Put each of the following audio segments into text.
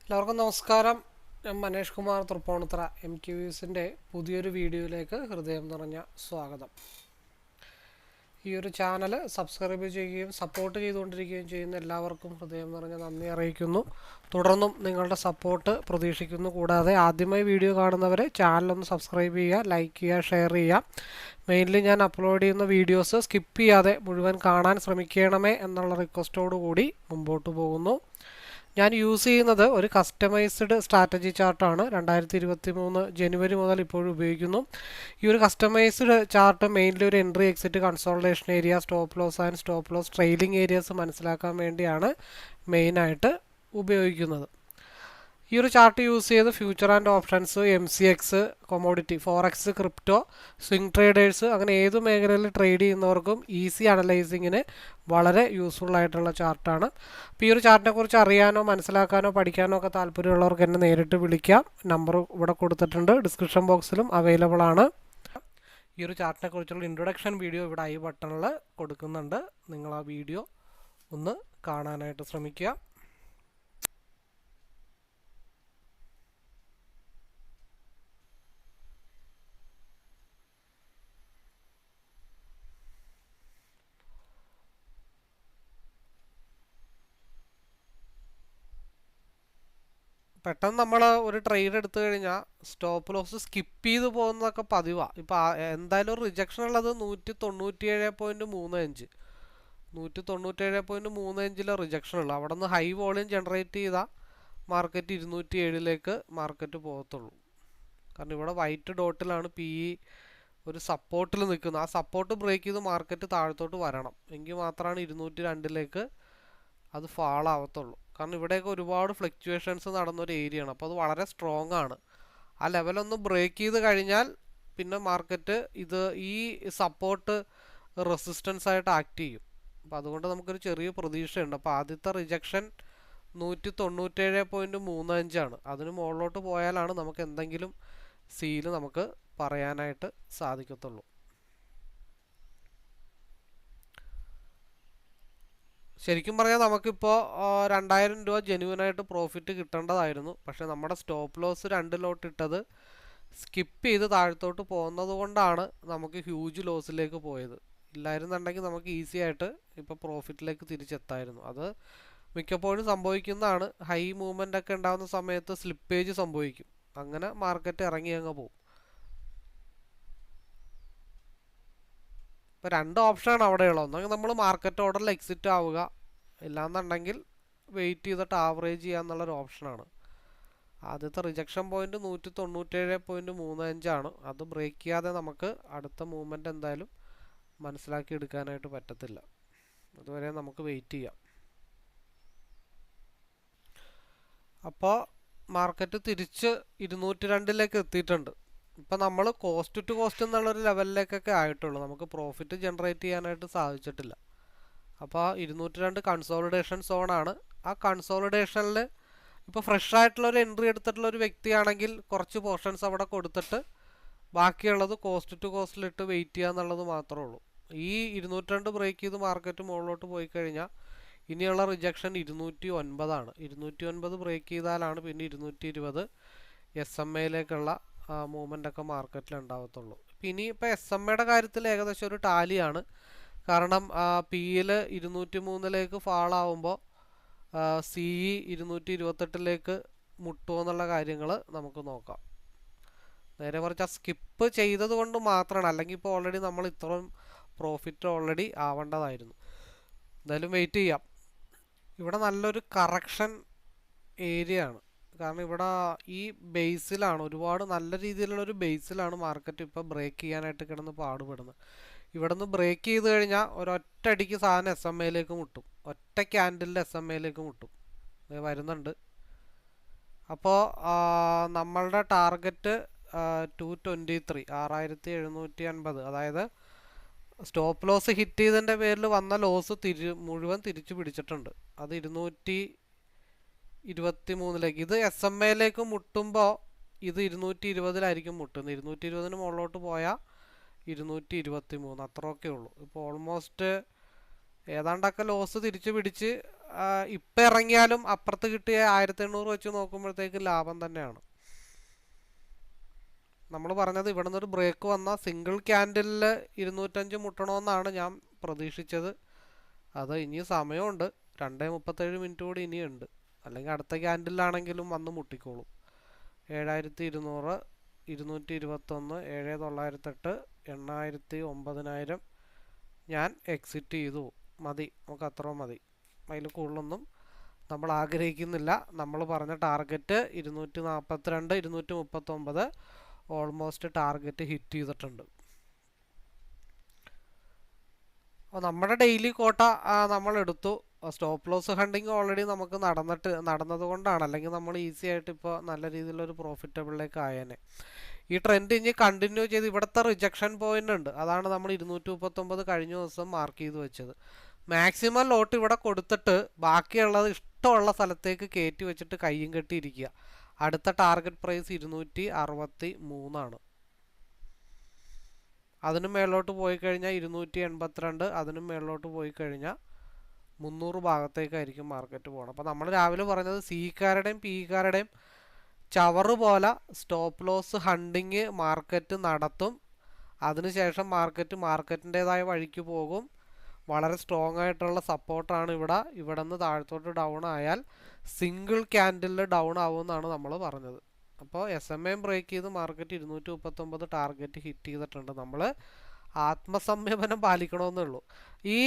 എല്ലാവർക്കും നമസ്കാരം. ഞാൻ മനേഷ് കുമാർ തൃപ്പൂണിത്തറ MQVസിൻ്റെ പുതിയൊരു വീഡിയോയിലേക്ക് ഹൃദയം നിറഞ്ഞ സ്വാഗതം. ഈ ഒരു ചാനൽ സബ്സ്ക്രൈബ് ചെയ്യുകയും സപ്പോർട്ട് ചെയ്തുകൊണ്ടിരിക്കുകയും ചെയ്യുന്ന എല്ലാവർക്കും ഹൃദയം നിറഞ്ഞ നന്ദി അറിയിക്കുന്നു. തുടർന്നും നിങ്ങളുടെ സപ്പോർട്ട് പ്രതീക്ഷിക്കുന്നു. കൂടാതെ ആദ്യമായി വീഡിയോ കാണുന്നവരെ ചാനലൊന്ന് സബ്സ്ക്രൈബ് ചെയ്യുക, ലൈക്ക് ചെയ്യുക, ഷെയർ ചെയ്യുക. മെയിൻലി ഞാൻ അപ്ലോഡ് ചെയ്യുന്ന വീഡിയോസ് സ്കിപ്പ് ചെയ്യാതെ മുഴുവൻ കാണാൻ ശ്രമിക്കണമേ എന്നുള്ള റിക്വസ്റ്റോടു കൂടി മുമ്പോട്ട് പോകുന്നു. ഞാൻ യൂസ് ചെയ്യുന്നത് ഒരു കസ്റ്റമൈസ്ഡ് സ്ട്രാറ്റജി ചാർട്ടാണ്. 2023 ജനുവരി മുതൽ ഇപ്പോഴും ഉപയോഗിക്കുന്നു. ഈ ഒരു കസ്റ്റമൈസ്ഡ് ചാർട്ട് മെയിൻലി ഒരു entry, exit, consultation area, stop loss and stop loss, trailing areas മനസ്സിലാക്കാൻ വേണ്ടിയാണ് മെയിനായിട്ട് ഉപയോഗിക്കുന്നത്. ഈ ഒരു ചാർട്ട് യൂസ് ചെയ്ത് future and options, MCX, commodity, forex, crypto, swing traders, അങ്ങനെ ഏത് മേഖലയിൽ ട്രേഡ് ചെയ്യുന്നവർക്കും ഈസി അനലൈസിങ്ങിന് വളരെ യൂസ്ഫുൾ ആയിട്ടുള്ള ചാർട്ടാണ്. അപ്പോൾ ഈ ഒരു ചാർട്ടിനെ കുറിച്ച് അറിയാനോ മനസ്സിലാക്കാനോ പഠിക്കാനോ ഒക്കെ താല്പര്യമുള്ളവർക്ക് എന്നെ നേരിട്ട് വിളിക്കാം. നമ്പർ ഇവിടെ കൊടുത്തിട്ടുണ്ട്, ഡിസ്ക്രിപ്ഷൻ ബോക്സിലും അവൈലബിൾ ആണ്. ഈ ഒരു ചാർട്ടിനെ കുറിച്ചുള്ള ഇൻട്രൊഡക്ഷൻ വീഡിയോ ഇവിടെ ഐ ബട്ടണിൽ കൊടുക്കുന്നുണ്ട്. നിങ്ങൾ ആ വീഡിയോ ഒന്ന് കാണാനായിട്ട് ശ്രമിക്കുക. പെട്ടെന്ന് നമ്മൾ ഒരു ട്രേഡ് എടുത്തു കഴിഞ്ഞാൽ സ്റ്റോപ്പ് ലോസ് സ്കിപ്പ് ചെയ്ത് പോകുന്നതൊക്കെ പതിവാണ്. ഇപ്പോൾ എന്തായാലും ഒരു റിജക്ഷൻ ഉള്ളത് 197.35, 197.35 റിജക്ഷൻ ഉള്ളു. അവിടെ നിന്ന് ഹൈ വോളിയം ജനറേറ്റ് ചെയ്താൽ മാർക്കറ്റ് 207 മാർക്കറ്റ് പോകത്തുള്ളൂ. കാരണം ഇവിടെ വൈറ്റ് ഡോട്ടിലാണ് PE ഒരു സപ്പോർട്ടിൽ നിൽക്കുന്നത്. ആ സപ്പോർട്ട് ബ്രേക്ക് ചെയ്ത് മാർക്കറ്റ് താഴത്തോട്ട് വരണം, എങ്കിൽ മാത്രമാണ് 202 അത് ഫാൾ ആവത്തുള്ളൂ. കാരണം ഇവിടെയൊക്കെ ഒരുപാട് ഫ്ലക്ച്വേഷൻസ് നടന്നൊരു ഏരിയയാണ്. അപ്പോൾ അത് വളരെ സ്ട്രോങ് ആണ്. ആ ലെവലൊന്ന് ബ്രേക്ക് ചെയ്ത് കഴിഞ്ഞാൽ പിന്നെ മാർക്കറ്റ് ഈ സപ്പോർട്ട് റെസിസ്റ്റൻസ് ആയിട്ട് ആക്ട് ചെയ്യും. അപ്പോൾ അതുകൊണ്ട് നമുക്കൊരു ചെറിയ പ്രതീക്ഷയുണ്ട്. അപ്പോൾ ആദ്യത്തെ റിജക്ഷൻ 197.35 ആണ്. അതിന് മുകളിലോട്ട് പോയാലാണ് നമുക്ക് എന്തെങ്കിലും സീല് നമുക്ക് പറയാനായിട്ട് സാധിക്കത്തുള്ളൂ. ശരിക്കും പറഞ്ഞാൽ നമുക്കിപ്പോൾ 2000 രൂപ ജെന്യുവനായിട്ട് പ്രോഫിറ്റ് കിട്ടേണ്ടതായിരുന്നു. പക്ഷേ നമ്മുടെ സ്റ്റോപ്പ് ലോസ് 2 ലോട്ട് ഇട്ടത് സ്കിപ്പ് ചെയ്ത് താഴത്തോട്ട് പോകുന്നത് കൊണ്ടാണ് നമുക്ക് ഹ്യൂജ് ലോസിലേക്ക് പോയത്. ഇല്ലായിരുന്നുണ്ടെങ്കിൽ നമുക്ക് ഈസി ആയിട്ട് ഇപ്പോൾ പ്രോഫിറ്റിലേക്ക് തിരിച്ചെത്തായിരുന്നു. അത് മിക്കപ്പോഴും സംഭവിക്കുന്നതാണ്. ഹൈ മൂവ്മെൻ്റ് ഒക്കെ ഉണ്ടാകുന്ന സമയത്ത് സ്ലിപ്പേജ് സംഭവിക്കും. അങ്ങനെ മാർക്കറ്റ് ഇറങ്ങി അങ്ങ് പോകും. ഇപ്പോൾ 2 ഓപ്ഷനാണ് അവിടെയുള്ളത്. ഒന്നെങ്കിൽ നമ്മൾ മാർക്കറ്റ് ഓർഡറിൽ എക്സിറ്റ് ആവുക, ഇല്ലാന്നുണ്ടെങ്കിൽ വെയിറ്റ് ചെയ്തിട്ട് ആവറേജ് ചെയ്യുക എന്നുള്ളൊരു ഓപ്ഷനാണ്. ആദ്യത്തെ റിജക്ഷൻ പോയിന്റ് 197.35 ആണ്. അത് ബ്രേക്ക് ചെയ്യാതെ നമുക്ക് അടുത്ത മൂവ്മെൻറ്റ് എന്തായാലും മനസ്സിലാക്കി എടുക്കാനായിട്ട് പറ്റത്തില്ല. അതുവരെ നമുക്ക് വെയിറ്റ് ചെയ്യാം. അപ്പോൾ മാർക്കറ്റ് തിരിച്ച് 202 എത്തിയിട്ടുണ്ട്. ഇപ്പം നമ്മൾ കോസ്റ്റ് ടു കോസ്റ്റ് എന്നുള്ളൊരു ലെവലിലേക്കൊക്കെ ആയിട്ടുള്ളൂ. നമുക്ക് പ്രോഫിറ്റ് ജനറേറ്റ് ചെയ്യാനായിട്ട് സാധിച്ചിട്ടില്ല. അപ്പോൾ 202 കൺസോളിഡേഷൻ സോണാണ്. ആ കൺസോളിഡേഷനിൽ ഇപ്പോൾ ഫ്രഷ് ആയിട്ടുള്ളൊരു എൻട്രി എടുത്തിട്ടുള്ള ഒരു വ്യക്തിയാണെങ്കിൽ കുറച്ച് പോർഷൻസ് അവിടെ കൊടുത്തിട്ട് ബാക്കിയുള്ളത് കോസ്റ്റ് ടു കോസ്റ്റിലിട്ട് വെയിറ്റ് ചെയ്യുക എന്നുള്ളത് മാത്രമേ ഉള്ളൂ. ഈ 202 ബ്രേക്ക് ചെയ്ത് മാർക്കറ്റ് മുകളിലോട്ട് പോയി കഴിഞ്ഞാൽ ഇനിയുള്ള റിജക്ഷൻ 209 ആണ്. 209 ബ്രേക്ക് ചെയ്താലാണ് പിന്നെ 220 SMA മൂവ്മെൻ്റ് ഒക്കെ മാർക്കറ്റിൽ ഉണ്ടാവത്തുള്ളൂ. ഇനി ഇപ്പോൾ SMA കാര്യത്തിൽ ഏകദേശം ഒരു ടാലിയാണ്. കാരണം PL 203 ഫാൾ ആവുമ്പോൾ CE 228 മുട്ടുമോ എന്നുള്ള കാര്യങ്ങൾ നമുക്ക് നോക്കാം. നേരെ മറിച്ച് ആ സ്കിപ്പ് ചെയ്തത് കൊണ്ട് മാത്രമാണ്, അല്ലെങ്കിൽ ഇപ്പോൾ ഓൾറെഡി നമ്മൾ ഇത്രയും പ്രോഫിറ്റ് ഓൾറെഡി ആവേണ്ടതായിരുന്നു. എന്തായാലും വെയിറ്റ് ചെയ്യാം. ഇവിടെ നല്ലൊരു കറക്ഷൻ ഏരിയ ആണ്. കാരണം ഇവിടെ ഈ ബേസിലാണ്, ഒരുപാട് നല്ല രീതിയിലുള്ളൊരു ബേസിലാണ് മാർക്കറ്റ് ഇപ്പോൾ ബ്രേക്ക് ചെയ്യാനായിട്ട് കിടന്ന് പാടുപെടുന്നത്. ഇവിടെ നിന്ന് ബ്രേക്ക് ചെയ്ത് കഴിഞ്ഞാൽ ഒരൊറ്റടിക്ക് സാധനം SMA മുട്ടും. ഒറ്റ ക്യാൻഡിലിൽ SMA മുട്ടും. വരുന്നുണ്ട്. അപ്പോൾ നമ്മളുടെ ടാർഗറ്റ് 223, 6750. അതായത് സ്റ്റോപ്പ് ലോസ് ഹിറ്റ് ചെയ്തതിൻ്റെ പേരിൽ വന്ന ലോസ് മുഴുവൻ തിരിച്ചു പിടിച്ചിട്ടുണ്ട്. അത് 223. ഇത് SMA മുട്ടുമ്പോൾ ഇത് 220 മുട്ടുന്നത്. 220 മുകളിലോട്ട് പോയാൽ 223, അത്രയൊക്കെ ഉള്ളൂ. ഇപ്പോൾ ഓൾമോസ്റ്റ് ഏതാണ്ടൊക്കെ ലോസ് തിരിച്ചു പിടിച്ച് ഇപ്പം ഇറങ്ങിയാലും അപ്പുറത്ത് കിട്ടിയ 1800 വെച്ച് നോക്കുമ്പോഴത്തേക്ക് ലാഭം തന്നെയാണ്. നമ്മൾ പറഞ്ഞത് ഇവിടെ നിന്നൊരു ബ്രേക്ക് വന്ന സിംഗിൾ ക്യാൻഡിലിൽ 205 മുട്ടണമെന്നാണ് ഞാൻ പ്രതീക്ഷിച്ചത്. അത് ഇനി സമയമുണ്ട്, 2:37 കൂടി ഇനിയുണ്ട്. അല്ലെങ്കിൽ അടുത്ത ക്യാൻഡിലാണെങ്കിലും വന്ന് മുട്ടിക്കോളും. 7200, 221, 7908, 8000, 9000 ഞാൻ എക്സിറ്റ് ചെയ്തു. മതി, നമുക്ക് അത്ര മതി. അതിൽ കൂടുതലൊന്നും നമ്മൾ ആഗ്രഹിക്കുന്നില്ല. നമ്മൾ പറഞ്ഞ ടാർഗറ്റ് 242, 239 ഓൾമോസ്റ്റ് ടാർഗറ്റ് ഹിറ്റ് ചെയ്തിട്ടുണ്ട്. അപ്പോൾ നമ്മുടെ ഡെയിലി കോട്ട നമ്മൾ എടുത്തു. സ്റ്റോപ്പ് ലോസ് ഹണ്ടിങ് ഓൾറെഡി നമുക്ക് നടന്നത് കൊണ്ടാണ്, അല്ലെങ്കിൽ നമ്മൾ ഈസി ആയിട്ട് ഇപ്പോൾ നല്ല രീതിയിലൊരു പ്രോഫിറ്റബിളിലേക്ക് ആയേനെ. ഈ ട്രെൻഡ് ഇനി കണ്ടിന്യൂ ചെയ്ത് ഇവിടുത്തെ റിജക്ഷൻ പോയിന്റ് ഉണ്ട്, അതാണ് നമ്മൾ 239 കഴിഞ്ഞ ദിവസം മാർക്ക് ചെയ്ത് വെച്ചത്. മാക്സിമം ലോട്ട് ഇവിടെ കൊടുത്തിട്ട് ബാക്കിയുള്ളത് ഇഷ്ടമുള്ള സ്ഥലത്തേക്ക് കയറ്റി വെച്ചിട്ട് കയ്യും കെട്ടിയിരിക്കുക. അടുത്ത ടാർഗറ്റ് പ്രൈസ് 263 അതിനും മേലോട്ട് പോയി കഴിഞ്ഞാൽ 282, അതിനും മേലോട്ട് പോയി കഴിഞ്ഞാൽ 300 ഭാഗത്തേക്കായിരിക്കും മാർക്കറ്റ് പോകണം. അപ്പോൾ നമ്മൾ രാവിലെ പറഞ്ഞത് സിക്കാരുടെയും പിക്കാരുടെയും ചവറ് പോലെ സ്റ്റോപ്പ് ലോസ് ഹണ്ടിങ് മാർക്കറ്റ് നടത്തും. അതിനുശേഷം മാർക്കറ്റിൻ്റെതായ വഴിക്ക് പോകും. വളരെ സ്ട്രോങ് ആയിട്ടുള്ള സപ്പോർട്ടാണ് ഇവിടെ നിന്ന് താഴത്തോട്ട് ഡൗൺ ആയാൽ സിംഗിൾ ക്യാൻഡിലിൽ ഡൗൺ ആവുമെന്നാണ് നമ്മൾ പറഞ്ഞത്. അപ്പോൾ SMA ബ്രേക്ക് ചെയ്ത് മാർക്കറ്റ് 239 ടാർഗറ്റ് ഹിറ്റ് ചെയ്തിട്ടുണ്ട്. നമ്മൾ ആത്മസംയമനം പാലിക്കണമെന്നേ ഉള്ളൂ. ഈ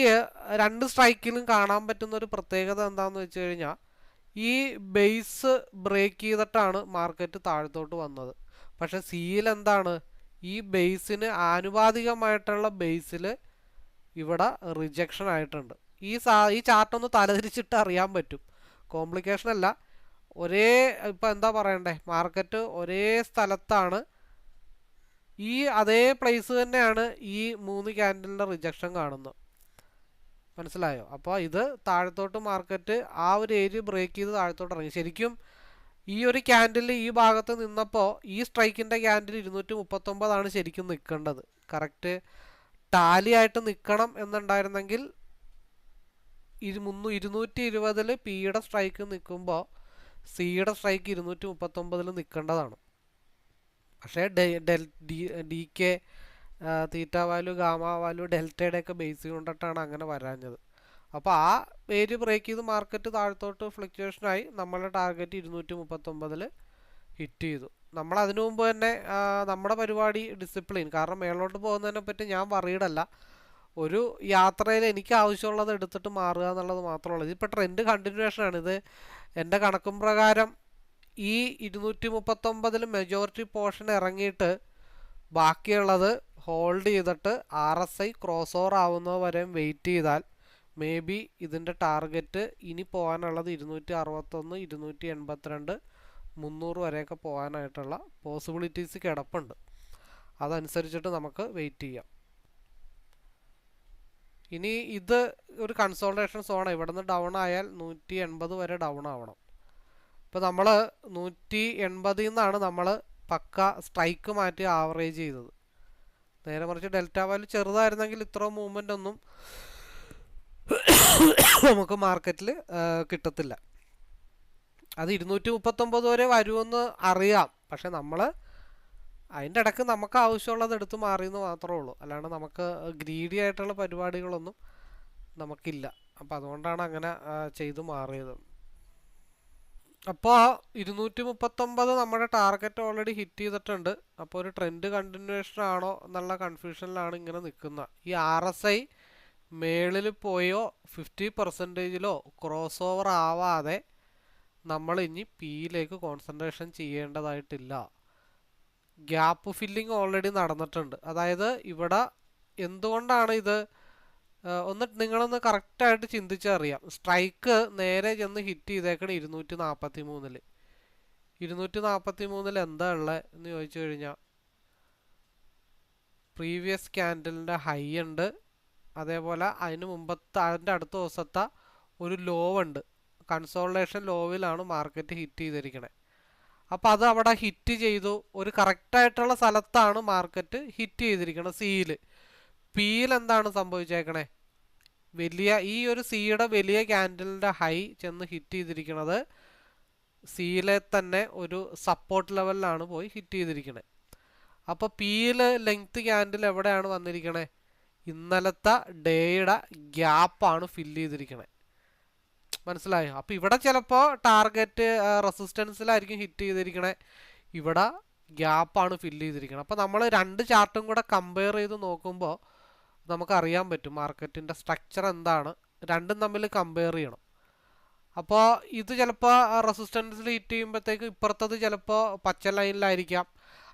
രണ്ട് സ്ട്രൈക്കിലും കാണാൻ പറ്റുന്ന ഒരു പ്രത്യേകത എന്താണെന്ന് വെച്ച് കഴിഞ്ഞാൽ, ഈ ബേസ് ബ്രേക്ക് ചെയ്തിട്ടാണ് മാർക്കറ്റ് താഴത്തോട്ട് വന്നത്. പക്ഷെ സിയിൽ എന്താണ്, ഈ ബേസിന് ആനുപാതികമായിട്ടുള്ള ബേസിൽ ഇവിടെ റിജക്ഷൻ ആയിട്ടുണ്ട്. ഈ ചാർട്ടൊന്ന് തലതിരിച്ചിട്ട് അറിയാൻ പറ്റും, കോംപ്ലിക്കേഷൻ അല്ല. ഇപ്പം എന്താ പറയണ്ടേ, മാർക്കറ്റ് ഒരേ സ്ഥലത്താണ്, ഈ അതേ പ്ലേസ് തന്നെയാണ് ഈ 3 ക്യാൻഡലിൻ്റെ റിജക്ഷൻ കാണുന്നത്. മനസ്സിലായോ? അപ്പോൾ ഇത് താഴത്തോട്ട് മാർക്കറ്റ് ആ ഒരു ഏരിയ ബ്രേക്ക് ചെയ്ത് താഴത്തോട്ട് ഇറങ്ങി. ശരിക്കും ഈ ഒരു ക്യാൻഡിൽ ഈ ഭാഗത്ത് നിന്നപ്പോൾ ഈ സ്ട്രൈക്കിൻ്റെ ക്യാൻഡിൽ 239 ശരിക്കും നിൽക്കേണ്ടത്. കറക്റ്റ് ടാലി ആയിട്ട് നിൽക്കണം എന്നുണ്ടായിരുന്നെങ്കിൽ 220 പിയുടെ സ്ട്രൈക്ക് നിൽക്കുമ്പോൾ സിയുടെ സ്ട്രൈക്ക് 239 നിൽക്കേണ്ടതാണ്. പക്ഷേ DK, theta value, gamma value, ഡെൽറ്റയുടെയൊക്കെ ബേസ് കൊണ്ടിട്ടാണ് അങ്ങനെ വരാഞ്ഞത്. അപ്പോൾ ആ ഏരിയ ബ്രേക്ക് ചെയ്ത് മാർക്കറ്റ് താഴത്തോട്ട് ഫ്ലക്ച്വേഷനായി നമ്മളുടെ ടാർഗറ്റ് 239 ഹിറ്റ് ചെയ്തു. നമ്മൾ അതിനു മുമ്പ് തന്നെ നമ്മുടെ പരിപാടി ഡിസിപ്ലിൻ, കാരണം മേളോട്ട് പോകുന്നതിനെ പറ്റി ഞാൻ വറീഡല്ല. ഒരു യാത്രയിൽ എനിക്ക് ആവശ്യമുള്ളത് എടുത്തിട്ട് മാറുക എന്നുള്ളത് മാത്രമുള്ളൂ. ഇതിപ്പോൾ ട്രെൻഡ് കണ്ടിന്യൂവേഷനാണ്. ഇത് എൻ്റെ കണക്കും പ്രകാരം ഈ 239 മെജോറിറ്റി പോർഷൻ ഇറങ്ങിയിട്ട് ബാക്കിയുള്ളത് ഹോൾഡ് ചെയ്തിട്ട് RSI ക്രോസ് ഓവർ ആവുന്നത് വരെ വെയിറ്റ് ചെയ്താൽ മേ ബി ഇതിൻ്റെ ടാർഗറ്റ് ഇനി പോകാനുള്ളത് 261, 282, 300 വരെയൊക്കെ പോകാനായിട്ടുള്ള പോസിബിലിറ്റീസ് കിടപ്പുണ്ട്. അതനുസരിച്ചിട്ട് നമുക്ക് വെയിറ്റ് ചെയ്യാം. ഇനി ഇത് ഒരു കൺസോൾട്ടേഷൻ സോണാണ്. ഇവിടെ നിന്ന് ഡൗൺ ആയാൽ 180 വരെ ഡൗൺ ആവണം. ഇപ്പോൾ നമ്മൾ 180 നിന്നാണ് നമ്മൾ പക്ക സ്ട്രൈക്ക് മാറ്റി ആവറേജ് ചെയ്തത്. നേരെ മറിച്ച് ഡെൽറ്റ വാല്യൂ ചെറുതായിരുന്നെങ്കിൽ ഇത്ര മൂവ്മെൻ്റ് ഒന്നും നമുക്ക് മാർക്കറ്റിൽ കിട്ടത്തില്ല. അത് 239 വരെ വരുമെന്ന് അറിയാം. പക്ഷെ നമ്മൾ അതിൻ്റെ ഇടയ്ക്ക് നമുക്ക് ആവശ്യമുള്ളത് എടുത്ത് മാറിയെന്ന് മാത്രമേ ഉള്ളൂ. അല്ലാണ്ട് നമുക്ക് ഗ്രീഡി ആയിട്ടുള്ള പരിപാടികളൊന്നും നമുക്കില്ല. അപ്പോൾ അതുകൊണ്ടാണ് അങ്ങനെ ചെയ്ത് മാറിയത്. അപ്പോൾ 239 നമ്മുടെ ടാർഗറ്റ് ഓൾറെഡി ഹിറ്റ് ചെയ്തിട്ടുണ്ട്. അപ്പോൾ ഒരു ട്രെൻഡ് കണ്ടിന്യൂവേഷൻ ആണോ എന്നുള്ള കൺഫ്യൂഷനിലാണ് ഇങ്ങനെ നിൽക്കുന്നത്. ഈ RSI മേളിൽ പോയോ 50%ലോ ക്രോസ് ഓവർ ആവാതെ നമ്മൾ ഇനി പിയിലേക്ക് കോൺസെൻട്രേഷൻ ചെയ്യേണ്ടതായിട്ടില്ല. ഗ്യാപ്പ് ഫില്ലിങ് ഓൾറെഡി നടന്നിട്ടുണ്ട്. അതായത് ഇവിടെ എന്തുകൊണ്ടാണ് ഇത് നിങ്ങളൊന്ന് കറക്റ്റായിട്ട് ചിന്തിച്ചറിയാം. സ്ട്രൈക്ക് നേരെ ചെന്ന് ഹിറ്റ് ചെയ്തേക്കണം 243. 243 എന്താ ഉള്ളത് എന്ന് ചോദിച്ചു കഴിഞ്ഞാൽ, പ്രീവിയസ് ക്യാൻഡലിൻ്റെ ഹൈ ഉണ്ട്, അതേപോലെ അതിൻ്റെ അടുത്ത ദിവസത്തെ ഒരു ലോ ഉണ്ട്. കൺസോൾട്ടേഷൻ ലോവിലാണ് മാർക്കറ്റ് ഹിറ്റ് ചെയ്തിരിക്കണേ. അപ്പോൾ അത് അവിടെ ഹിറ്റ് ചെയ്തു. ഒരു കറക്റ്റായിട്ടുള്ള സ്ഥലത്താണ് മാർക്കറ്റ് ഹിറ്റ് ചെയ്തിരിക്കുന്നത് സിയിൽ. പിയിൽ എന്താണ് സംഭവിച്ചേക്കണേ, വലിയ ഈ ഒരു സിയുടെ വലിയ ക്യാൻഡിലിൻ്റെ ഹൈ ചെന്ന് ഹിറ്റ് ചെയ്തിരിക്കുന്നത് സിയിലെ തന്നെ ഒരു സപ്പോർട്ട് ലെവലിലാണ് പോയി ഹിറ്റ് ചെയ്തിരിക്കുന്നത്. അപ്പോൾ പിയിൽ ലെങ്ത് ക്യാൻഡിൽ എവിടെയാണ് വന്നിരിക്കണേ? ഇന്നലത്തെ ഡേയുടെ ഗ്യാപ്പാണ് ഫില്ല് ചെയ്തിരിക്കണേ. മനസ്സിലായോ? അപ്പോൾ ഇവിടെ ചിലപ്പോൾ ടാർഗറ്റ് റെസിസ്റ്റൻസിലായിരിക്കും ഹിറ്റ് ചെയ്തിരിക്കണേ, ഇവിടെ ഗ്യാപ്പാണ് ഫില്ല് ചെയ്തിരിക്കുന്നത്. അപ്പോൾ നമ്മൾ രണ്ട് ചാർട്ടും കൂടെ കമ്പയർ ചെയ്ത് നോക്കുമ്പോൾ നമുക്കറിയാൻ പറ്റും മാർക്കറ്റിൻ്റെ സ്ട്രക്ചർ എന്താണ്, രണ്ടും തമ്മിൽ കമ്പയർ ചെയ്യണം. അപ്പോൾ ഇത് ചിലപ്പോൾ റെസിസ്റ്റൻസിൽ ഹിറ്റ് ചെയ്യുമ്പോഴത്തേക്ക് ഇപ്പുറത്തത് ചിലപ്പോൾ പച്ച ലൈനിലായിരിക്കാം,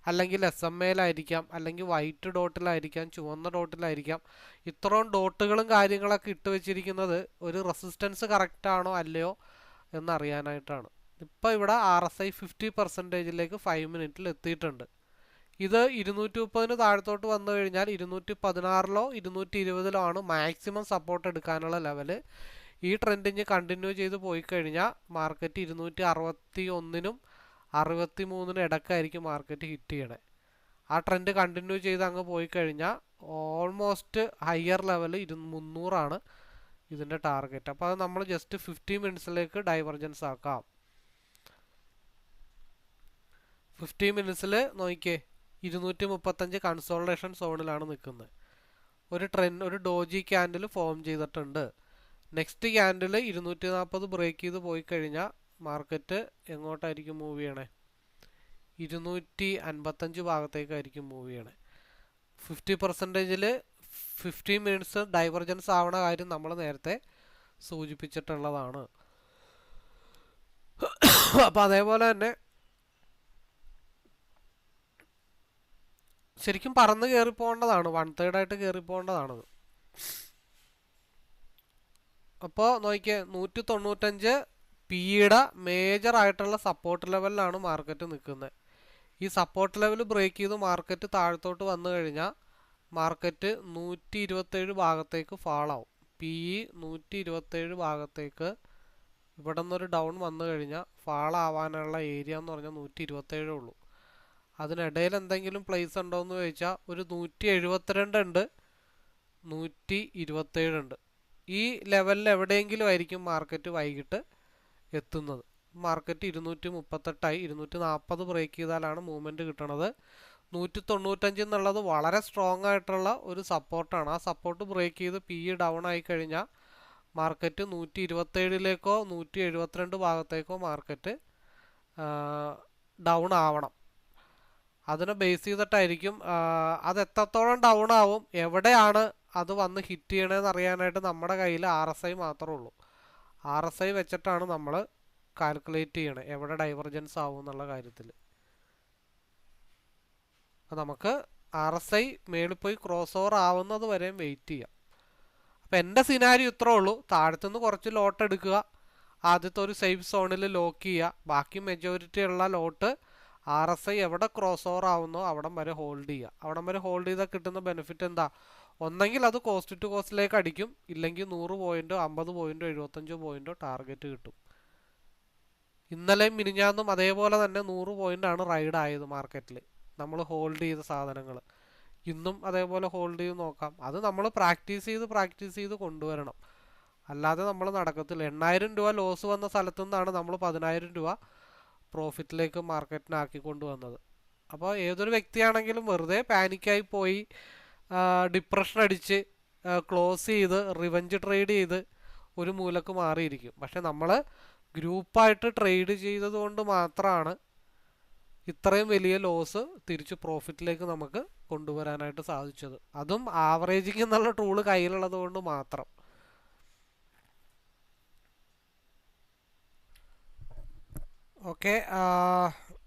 അല്ലെങ്കിൽ SMA-യിലായിരിക്കാം, അല്ലെങ്കിൽ വൈറ്റ് ഡോട്ടിലായിരിക്കാം, ചുവന്ന ഡോട്ടിലായിരിക്കാം. ഇത്രയും ഡോട്ടുകളും കാര്യങ്ങളൊക്കെ ഇട്ട് വെച്ചിരിക്കുന്നത് ഒരു റെസിസ്റ്റൻസ് കറക്റ്റാണോ അല്ലയോ എന്നറിയാനായിട്ടാണ്. ഇപ്പോൾ ഇവിടെ RSI 50%ലേക്ക് 5 മിനിറ്റിൽ എത്തിയിട്ടുണ്ട്. ഇത് 230 താഴത്തോട്ട് വന്നു കഴിഞ്ഞാൽ 216-ലോ 220-ലോ ആണ് മാക്സിമം സപ്പോർട്ട് എടുക്കാനുള്ള ലെവല്. ഈ ട്രെൻഡിങ് കണ്ടിന്യൂ ചെയ്ത് പോയി കഴിഞ്ഞാൽ മാർക്കറ്റ് 261-നും 63-നും ഇടയ്ക്കായിരിക്കും മാർക്കറ്റ് ഹിറ്റ് ചെയ്യണേ. ആ ട്രെൻഡ് കണ്ടിന്യൂ ചെയ്ത് അങ്ങ് പോയി കഴിഞ്ഞാൽ ഓൾമോസ്റ്റ് ഹയർ ലെവൽ 300-ആണ് ഇതിൻ്റെ ടാർഗറ്റ്. അപ്പോൾ അത് നമ്മൾ ജസ്റ്റ് 50 മിനിറ്റ്സിലേക്ക് ഡൈവർജൻസ് ആക്കാം. 50 മിനിറ്റ്സിൽ നോക്കിയേ 235 കൺസോൾട്ടേഷൻ സോണിലാണ് നിൽക്കുന്നത്. ഒരു ഡോജി ക്യാൻഡിൽ ഫോം ചെയ്തിട്ടുണ്ട്. നെക്സ്റ്റ് ക്യാൻഡിൽ 240 ബ്രേക്ക് ചെയ്ത് പോയി കഴിഞ്ഞാൽ മാർക്കറ്റ് എങ്ങോട്ടായിരിക്കും മൂവ് ചെയ്യണേ? 255 ഭാഗത്തേക്കായിരിക്കും മൂവ് ചെയ്യണേ. 50%-ൽ 50 മിനിറ്റ്സ് ഡൈവർജൻസ് ആവണ കാര്യം നമ്മൾ നേരത്തെ സൂചിപ്പിച്ചിട്ടുള്ളതാണ്. അപ്പോൾ അതേപോലെ തന്നെ ശരിക്കും പറന്ന് കയറിപ്പോകേണ്ടതാണ്, 1/3 കയറിപ്പോകേണ്ടതാണത്. അപ്പോൾ നോക്കിയേ 195 പിയുടെ മേജർ ആയിട്ടുള്ള സപ്പോർട്ട് ലെവലിലാണ് മാർക്കറ്റ് നിൽക്കുന്നത്. ഈ സപ്പോർട്ട് ലെവൽ ബ്രേക്ക് ചെയ്ത് മാർക്കറ്റ് താഴത്തോട്ട് വന്നു കഴിഞ്ഞാൽ മാർക്കറ്റ് 127 ഭാഗത്തേക്ക് ഫാളാവും. PE 127 ഭാഗത്തേക്ക് ഇവിടെ നിന്നൊരു ഡൗൺ വന്നു കഴിഞ്ഞാൽ ഫാളാവാനുള്ള ഏരിയ എന്ന് പറഞ്ഞാൽ 127 ഉള്ളൂ. അതിനിടയിൽ എന്തെങ്കിലും പ്ലേസ് ഉണ്ടോ എന്ന് ചോദിച്ചാൽ ഒരു 172 ഉണ്ട്, 127 ഉണ്ട്. ഈ ലെവലിൽ എവിടെയെങ്കിലും ആയിരിക്കും മാർക്കറ്റ് വൈകിട്ട് എത്തുന്നത്. മാർക്കറ്റ് 238-ആയി 240 ബ്രേക്ക് ചെയ്താലാണ് മൂവ്മെൻറ്റ് കിട്ടണത്. 195 എന്നുള്ളത് വളരെ സ്ട്രോങ് ആയിട്ടുള്ള ഒരു സപ്പോർട്ടാണ്. ആ സപ്പോർട്ട് ബ്രേക്ക് ചെയ്ത് PE ഡൗൺ ആയി കഴിഞ്ഞാൽ മാർക്കറ്റ് 127-ലേക്കോ 172 ഭാഗത്തേക്കോ മാർക്കറ്റ് ഡൗൺ ആവണം. അതിനെ ബേസ് ചെയ്തിട്ടായിരിക്കും അത് എത്രത്തോളം ഡൗൺ ആവും, എവിടെയാണ് അത് വന്ന് ഹിറ്റ് ചെയ്യണമെന്ന് അറിയാനായിട്ട് നമ്മുടെ കയ്യിൽ RSI മാത്രമേ ഉള്ളൂ. RSI വെച്ചിട്ടാണ് നമ്മൾ കാൽക്കുലേറ്റ് ചെയ്യണേ എവിടെ ഡൈവർജൻസ് ആവും എന്നുള്ള കാര്യത്തിൽ. അപ്പം നമുക്ക് RSI മേളിൽ പോയി ക്രോസ് ഓവർ ആവുന്നത് വരെയും വെയിറ്റ് ചെയ്യാം. അപ്പം എൻ്റെ സിനാരിയോ ഇത്രേ ഉള്ളൂ. താഴത്തുനിന്ന് കുറച്ച് ലോട്ട് എടുക്കുക, ആദ്യത്തെ ഒരു സേഫ് സോണിൽ ലോക്ക് ചെയ്യുക, ബാക്കി മെജോറിറ്റി ഉള്ള ലോട്ട് RSI എവിടെ ക്രോസ് ഓവർ ആവുന്നോ അവിടം വരെ ഹോൾഡ് ചെയ്യുക. അവിടം വരെ ഹോൾഡ് ചെയ്താൽ കിട്ടുന്ന ബെനിഫിറ്റ് എന്താ? ഒന്നെങ്കിൽ അത് കോസ്റ്റ് ടു കോസ്റ്റിലേക്ക് അടിക്കും, ഇല്ലെങ്കിൽ 100 പോയിൻറ്റോ 50 പോയിൻറ്റോ 75 പോയിൻറ്റോ ടാർഗറ്റ് കിട്ടും. ഇന്നലെയും മിനിഞ്ഞാന്നും അതേപോലെ തന്നെ 100 പോയിൻ്റാണ് റൈഡ് ആയത് മാർക്കറ്റിൽ നമ്മൾ ഹോൾഡ് ചെയ്ത സാധനങ്ങൾ. ഇന്നും അതേപോലെ ഹോൾഡ് ചെയ്ത് നോക്കാം. അത് നമ്മൾ പ്രാക്ടീസ് ചെയ്ത് കൊണ്ടുവരണം, അല്ലാതെ നമ്മൾ നടക്കത്തില്ല. 8000 രൂപ ലോസ് വന്ന സ്ഥലത്തു നിന്നാണ് നമ്മൾ 10000 രൂപ പ്രോഫിറ്റിലേക്ക് മാർക്കറ്റിനാക്കി കൊണ്ടുവന്നത്. അപ്പോൾ ഏതൊരു വ്യക്തിയാണെങ്കിലും വെറുതെ പാനിക്കായി പോയി ഡിപ്രഷൻ അടിച്ച് ക്ലോസ് ചെയ്ത് റിവഞ്ച് ട്രേഡ് ചെയ്ത് ഒരു മൂലക്ക് മാറിയിരിക്കും. പക്ഷെ നമ്മൾ ഗ്രൂപ്പായിട്ട് ട്രേഡ് ചെയ്തത് കൊണ്ട് മാത്രമാണ് ഇത്രയും വലിയ ലോസ് തിരിച്ച് പ്രോഫിറ്റിലേക്ക് നമുക്ക് കൊണ്ടുവരാനായിട്ട് സാധിച്ചത്. അതും ആവറേജിങ് എന്നുള്ള ടൂള് കയ്യിലുള്ളത് കൊണ്ട് മാത്രം. ഓക്കെ,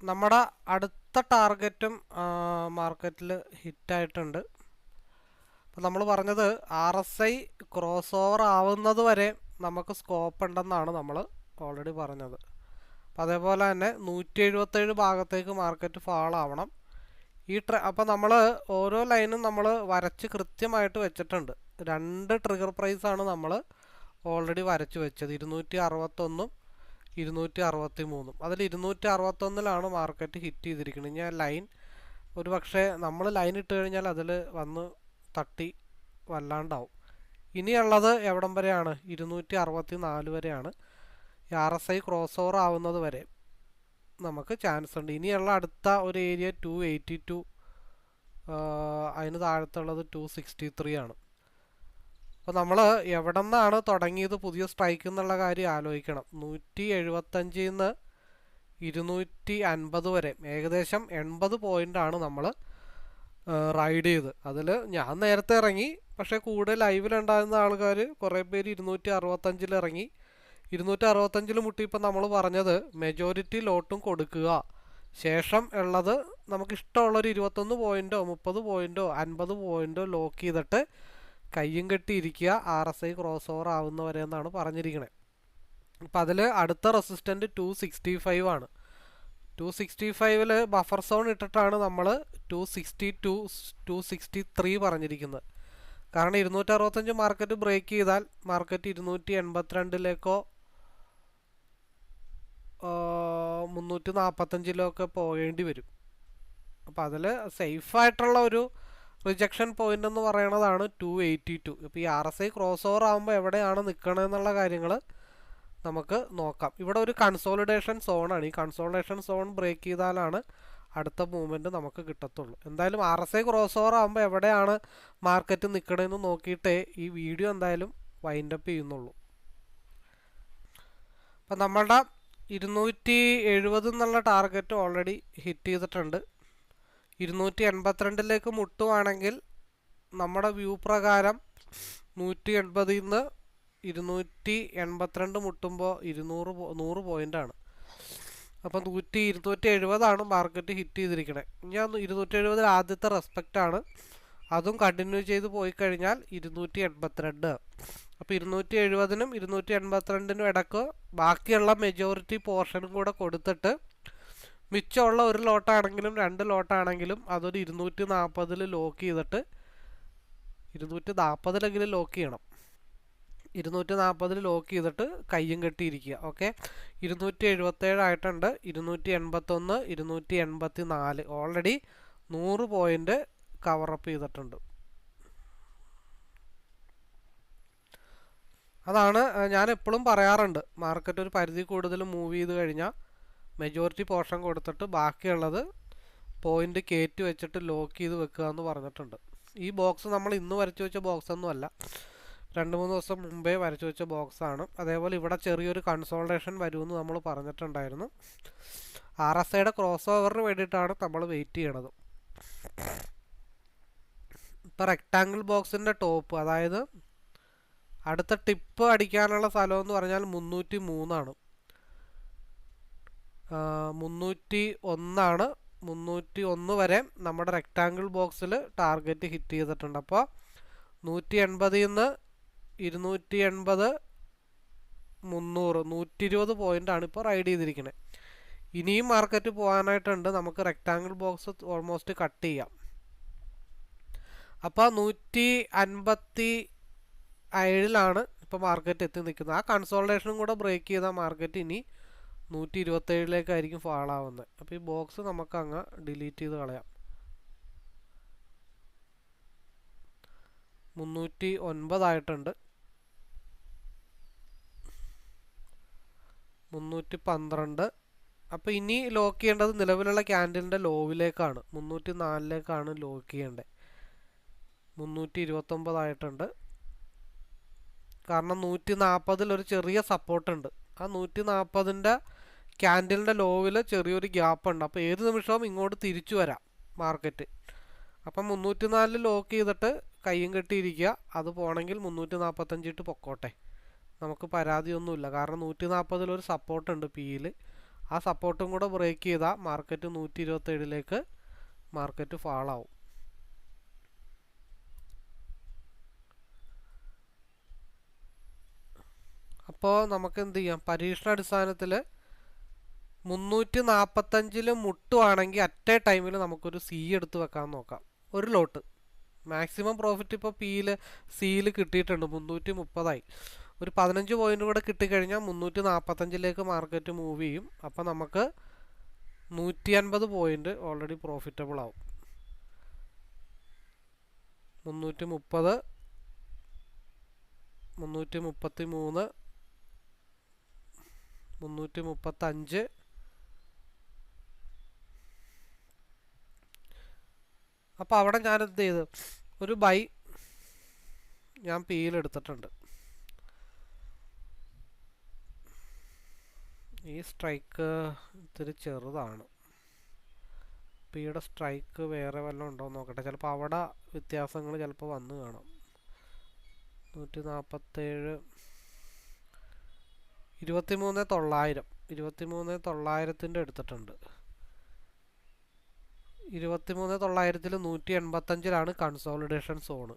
നമ്മുടെ അടുത്ത ടാർഗറ്റും മാർക്കറ്റിൽ ഹിറ്റായിട്ടുണ്ട്. അപ്പം നമ്മൾ പറഞ്ഞത് RSI ക്രോസ് ഓവർ ആവുന്നത് വരെ നമുക്ക് സ്കോപ്പ് ഉണ്ടെന്നാണ് നമ്മൾ ഓൾറെഡി പറഞ്ഞത്. അപ്പം അതേപോലെ തന്നെ 177 ഭാഗത്തേക്ക് മാർക്കറ്റ് ഫാൾ ആവണം. അപ്പം നമ്മൾ ഓരോ ലൈനും നമ്മൾ വരച്ച് കൃത്യമായിട്ട് വെച്ചിട്ടുണ്ട്. 2 ട്രിഗർ പ്രൈസാണ് നമ്മൾ ഓൾറെഡി വരച്ച് വെച്ചത്, 261-ഉം 263-ഉം. അതിൽ 261-ലാണ് മാർക്കറ്റ് ഹിറ്റ് ചെയ്തിരിക്കുന്നത്. ഇനി ലൈൻ ഒരു പക്ഷേ നമ്മൾ ലൈൻ ഇട്ട് കഴിഞ്ഞാൽ അതിൽ വന്ന് തട്ടി വല്ലാണ്ടാവും. ഇനിയുള്ളത് എവിടം വരെയാണ്? 264 വരെയാണ്. RSI ക്രോസ് ഓവർ ആവുന്നത് വരെ നമുക്ക് ചാൻസ് ഉണ്ട്. ഇനിയുള്ള അടുത്ത ഒരു ഏരിയ 282, അതിന് താഴത്തുള്ളത് 263 ആണ്. അപ്പോൾ നമ്മൾ എവിടെ നിന്നാണ് തുടങ്ങിയത് പുതിയ സ്ട്രൈക്ക് എന്നുള്ള കാര്യം ആലോചിക്കണം. 175 നിന്ന് 250 വരെ ഏകദേശം 80 പോയിൻ്റാണ് നമ്മൾ റൈഡ് ചെയ്ത്. അതിൽ ഞാൻ നേരത്തെ ഇറങ്ങി, പക്ഷേ കൂടുതൽ ലൈവിലുണ്ടായിരുന്ന ആൾക്കാർ കുറേ പേര് 265 ഇറങ്ങി. 265 മുട്ടിയപ്പോൾ നമ്മൾ പറഞ്ഞത് മെജോറിറ്റി ലോട്ടും കൊടുക്കുക, ശേഷം ഉള്ളത് നമുക്കിഷ്ടമുള്ളൊരു 21 പോയിൻ്റോ 30 പോയിൻ്റോ 50 പോയിൻ്റോ ലോക്ക് ചെയ്തിട്ട് കയ്യും കെട്ടിയിരിക്കുക RSI ക്രോസ് ഓവർ ആവുന്നവരെ എന്നാണ് പറഞ്ഞിരിക്കുന്നത്. അപ്പം അതിൽ അടുത്ത റെസിസ്റ്റൻറ്റ് 265 ആണ്. 265 ബഫർ സോൺ ഇട്ടിട്ടാണ് നമ്മൾ 262, 263 പറഞ്ഞിരിക്കുന്നത്. കാരണം 265 മാർക്കറ്റ് ബ്രേക്ക് ചെയ്താൽ മാർക്കറ്റ് 282 345 പോകേണ്ടി വരും. അപ്പോൾ അതിൽ സേഫായിട്ടുള്ള ഒരു റിജക്ഷൻ പോയിന്റ് എന്ന് പറയുന്നതാണ് 282. ഇപ്പോൾ ഈ RSI ക്രോസ് ഓവർ ആകുമ്പോൾ എവിടെയാണ് നിൽക്കണമെന്നുള്ള കാര്യങ്ങൾ നമുക്ക് നോക്കാം. ഇവിടെ ഒരു കൺസോളിഡേഷൻ സോണാണ്. ഈ കൺസോളിഡേഷൻ സോൺ ബ്രേക്ക് ചെയ്താലാണ് അടുത്ത മൂവ്മെൻറ്റ് നമുക്ക് കിട്ടത്തുള്ളൂ. എന്തായാലും RSI ക്രോസ് ഓവർ ആകുമ്പോൾ എവിടെയാണ് മാർക്കറ്റ് നിൽക്കണമെന്ന് നോക്കിയിട്ടേ ഈ വീഡിയോ എന്തായാലും വൈൻഡപ്പ് ചെയ്യുന്നുള്ളൂ. അപ്പം നമ്മളുടെ 270 എന്നുള്ള ടാർഗറ്റ് ഓൾറെഡി ഹിറ്റ് ചെയ്തിട്ടുണ്ട്. 282 മുട്ടുവാണെങ്കിൽ നമ്മുടെ വ്യൂ പ്രകാരം 180 നിന്ന് 282 മുട്ടുമ്പോൾ 100 പോയിൻ്റാണ്. അപ്പം 270 മാർക്കറ്റ് ഹിറ്റ് ചെയ്തിരിക്കണേ. ഞാൻ 270 ആദ്യത്തെ റെസ്പെക്റ്റാണ്. അതും കണ്ടിന്യൂ ചെയ്ത് പോയി കഴിഞ്ഞാൽ 282. അപ്പോൾ 270-നും 282-നും ഇടയ്ക്ക് ബാക്കിയുള്ള മെജോറിറ്റി പോർഷനും കൂടെ കൊടുത്തിട്ട് മിച്ചമുള്ള ഒരു ലോട്ടാണെങ്കിലും 2 ലോട്ടാണെങ്കിലും അതൊരു 240 ലോക്ക് ചെയ്തിട്ട് 240 ലോക്ക് ചെയ്യണം. 240 ലോക്ക് ചെയ്തിട്ട് കയ്യും കെട്ടിയിരിക്കുക. ഓക്കെ, 277 ആയിട്ടുണ്ട്. 281, 284 ഓൾറെഡി 100 പോയിൻ്റ് കവറപ്പ് ചെയ്തിട്ടുണ്ട്. അതാണ് ഞാൻ എപ്പോഴും പറയാറുണ്ട്, മാർക്കറ്റ് ഒരു പരിധി കൂടുതൽ മൂവ് ചെയ്ത് കഴിഞ്ഞാൽ മെജോറിറ്റി പോർഷൻ കൊടുത്തിട്ട് ബാക്കിയുള്ളത് പോയിൻ്റ് കയറ്റി വെച്ചിട്ട് ലോക്ക് ചെയ്ത് വെക്കുക എന്ന് പറഞ്ഞിട്ടുണ്ട്. ഈ ബോക്സ് നമ്മൾ ഇന്ന് വരച്ചു വെച്ച ബോക്സ് ഒന്നുമല്ല, 2-3 ദിവസം മുമ്പേ വരച്ചു വെച്ച ബോക്സാണ്. അതേപോലെ ഇവിടെ ചെറിയൊരു കൺസോൾട്ടേഷൻ വരുമെന്ന് നമ്മൾ പറഞ്ഞിട്ടുണ്ടായിരുന്നു. RSIയുടെ ക്രോസ് ഓവറിന് വേണ്ടിയിട്ടാണ് നമ്മൾ വെയിറ്റ് ചെയ്യണത്. ഇപ്പോൾ റെക്റ്റാങ്കിൾ ബോക്സിൻ്റെ ടോപ്പ്, അതായത് അടുത്ത ടിപ്പ് അടിക്കാനുള്ള സ്ഥലം എന്ന് പറഞ്ഞാൽ 303 301 301 വരെ നമ്മുടെ റെക്റ്റാങ്കിൾ ബോക്സിൽ ടാർഗറ്റ് ഹിറ്റ് ചെയ്തിട്ടുണ്ട്. അപ്പോൾ 180 നിന്ന് 280, 300, 120 പോയിൻ്റാണ് ഇപ്പോൾ റൈഡ് ചെയ്തിരിക്കുന്നത്. ഇനിയും മാർക്കറ്റ് പോകാനായിട്ടുണ്ട്. നമുക്ക് റെക്റ്റാങ്കിൾ ബോക്സ് ഓൾമോസ്റ്റ് കട്ട് ചെയ്യാം. അപ്പോൾ 157 ഇപ്പോൾ മാർക്കറ്റ് എത്തി നിൽക്കുന്നത്. ആ കൺസോൾട്ടേഷനും കൂടെ ബ്രേക്ക് ചെയ്താൽ മാർക്കറ്റ് ഇനി 127 ഫാൾ ആവുന്നത്. അപ്പോൾ ഈ ബോക്സ് നമുക്ക് അങ്ങ് ഡിലീറ്റ് ചെയ്ത് കളയാം. 309 ആയിട്ടുണ്ട്. 312. അപ്പോൾ ഇനി ലോക്ക് ചെയ്യേണ്ടത് നിലവിലുള്ള ക്യാൻഡിലിൻ്റെ ലോവിലേക്കാണ്, 304 ലോക്ക് ചെയ്യേണ്ടത്. 329 ആയിട്ടുണ്ട്. കാരണം 140 ഒരു ചെറിയ സപ്പോർട്ടുണ്ട്. ആ 140 ക്യാൻഡിലിൻ്റെ ലോവിൽ ചെറിയൊരു ഗ്യാപ്പ് ഉണ്ട്. അപ്പോൾ ഏത് നിമിഷവും ഇങ്ങോട്ട് തിരിച്ചു വരാം മാർക്കറ്റ്. അപ്പം 304 ലോക്ക് ചെയ്തിട്ട് കയ്യും കെട്ടിയിരിക്കുക. അത് പോകണമെങ്കിൽ 345 ഇട്ട് പൊക്കോട്ടെ, നമുക്ക് പരാതിയൊന്നുമില്ല. കാരണം 140 ഒരു സപ്പോർട്ടുണ്ട് പിയിൽ. ആ സപ്പോർട്ടും കൂടെ ബ്രേക്ക് ചെയ്താൽ മാർക്കറ്റ് 127 മാർക്കറ്റ് ഫാളാവും. അപ്പോൾ നമുക്ക് എന്ത് ചെയ്യാം, പരീക്ഷണാടിസ്ഥാനത്തിൽ 345 മുട്ടുവാണെങ്കിൽ അറ്റ് എ ടൈമിൽ നമുക്കൊരു സി എടുത്ത് വെക്കാൻ നോക്കാം. ഒരു ലോട്ട് മാക്സിമം പ്രോഫിറ്റ് ഇപ്പോൾ പിയിൽ സിയിൽ കിട്ടിയിട്ടുണ്ട്. 330 ഒരു 15 പോയിൻ്റ് കൂടെ കിട്ടിക്കഴിഞ്ഞാൽ 345 മാർക്കറ്റ് മൂവ് ചെയ്യും. അപ്പോൾ നമുക്ക് 150 പോയിൻ്റ് ഓൾറെഡി പ്രോഫിറ്റബിൾ ആവും. 330, 333, 335. അപ്പോൾ അവിടെ ഞാൻ എന്ത് ചെയ്തു, ഒരു ബൈ ഞാൻ പിയിൽ എടുത്തിട്ടുണ്ട്. ഈ സ്ട്രൈക്ക് ഇത്തിരി ചെറുതാണ്. പിയുടെ സ്ട്രൈക്ക് വേറെ വല്ലതും ഉണ്ടോ എന്ന് നോക്കട്ടെ. ചിലപ്പോൾ അവിടെ വ്യത്യാസങ്ങൾ ചിലപ്പോൾ വന്ന് കാണാം. 147, 23,900, 23,900 എടുത്തിട്ടുണ്ട്. 23,900 185 കൺസോളിഡേഷൻ സോണ്.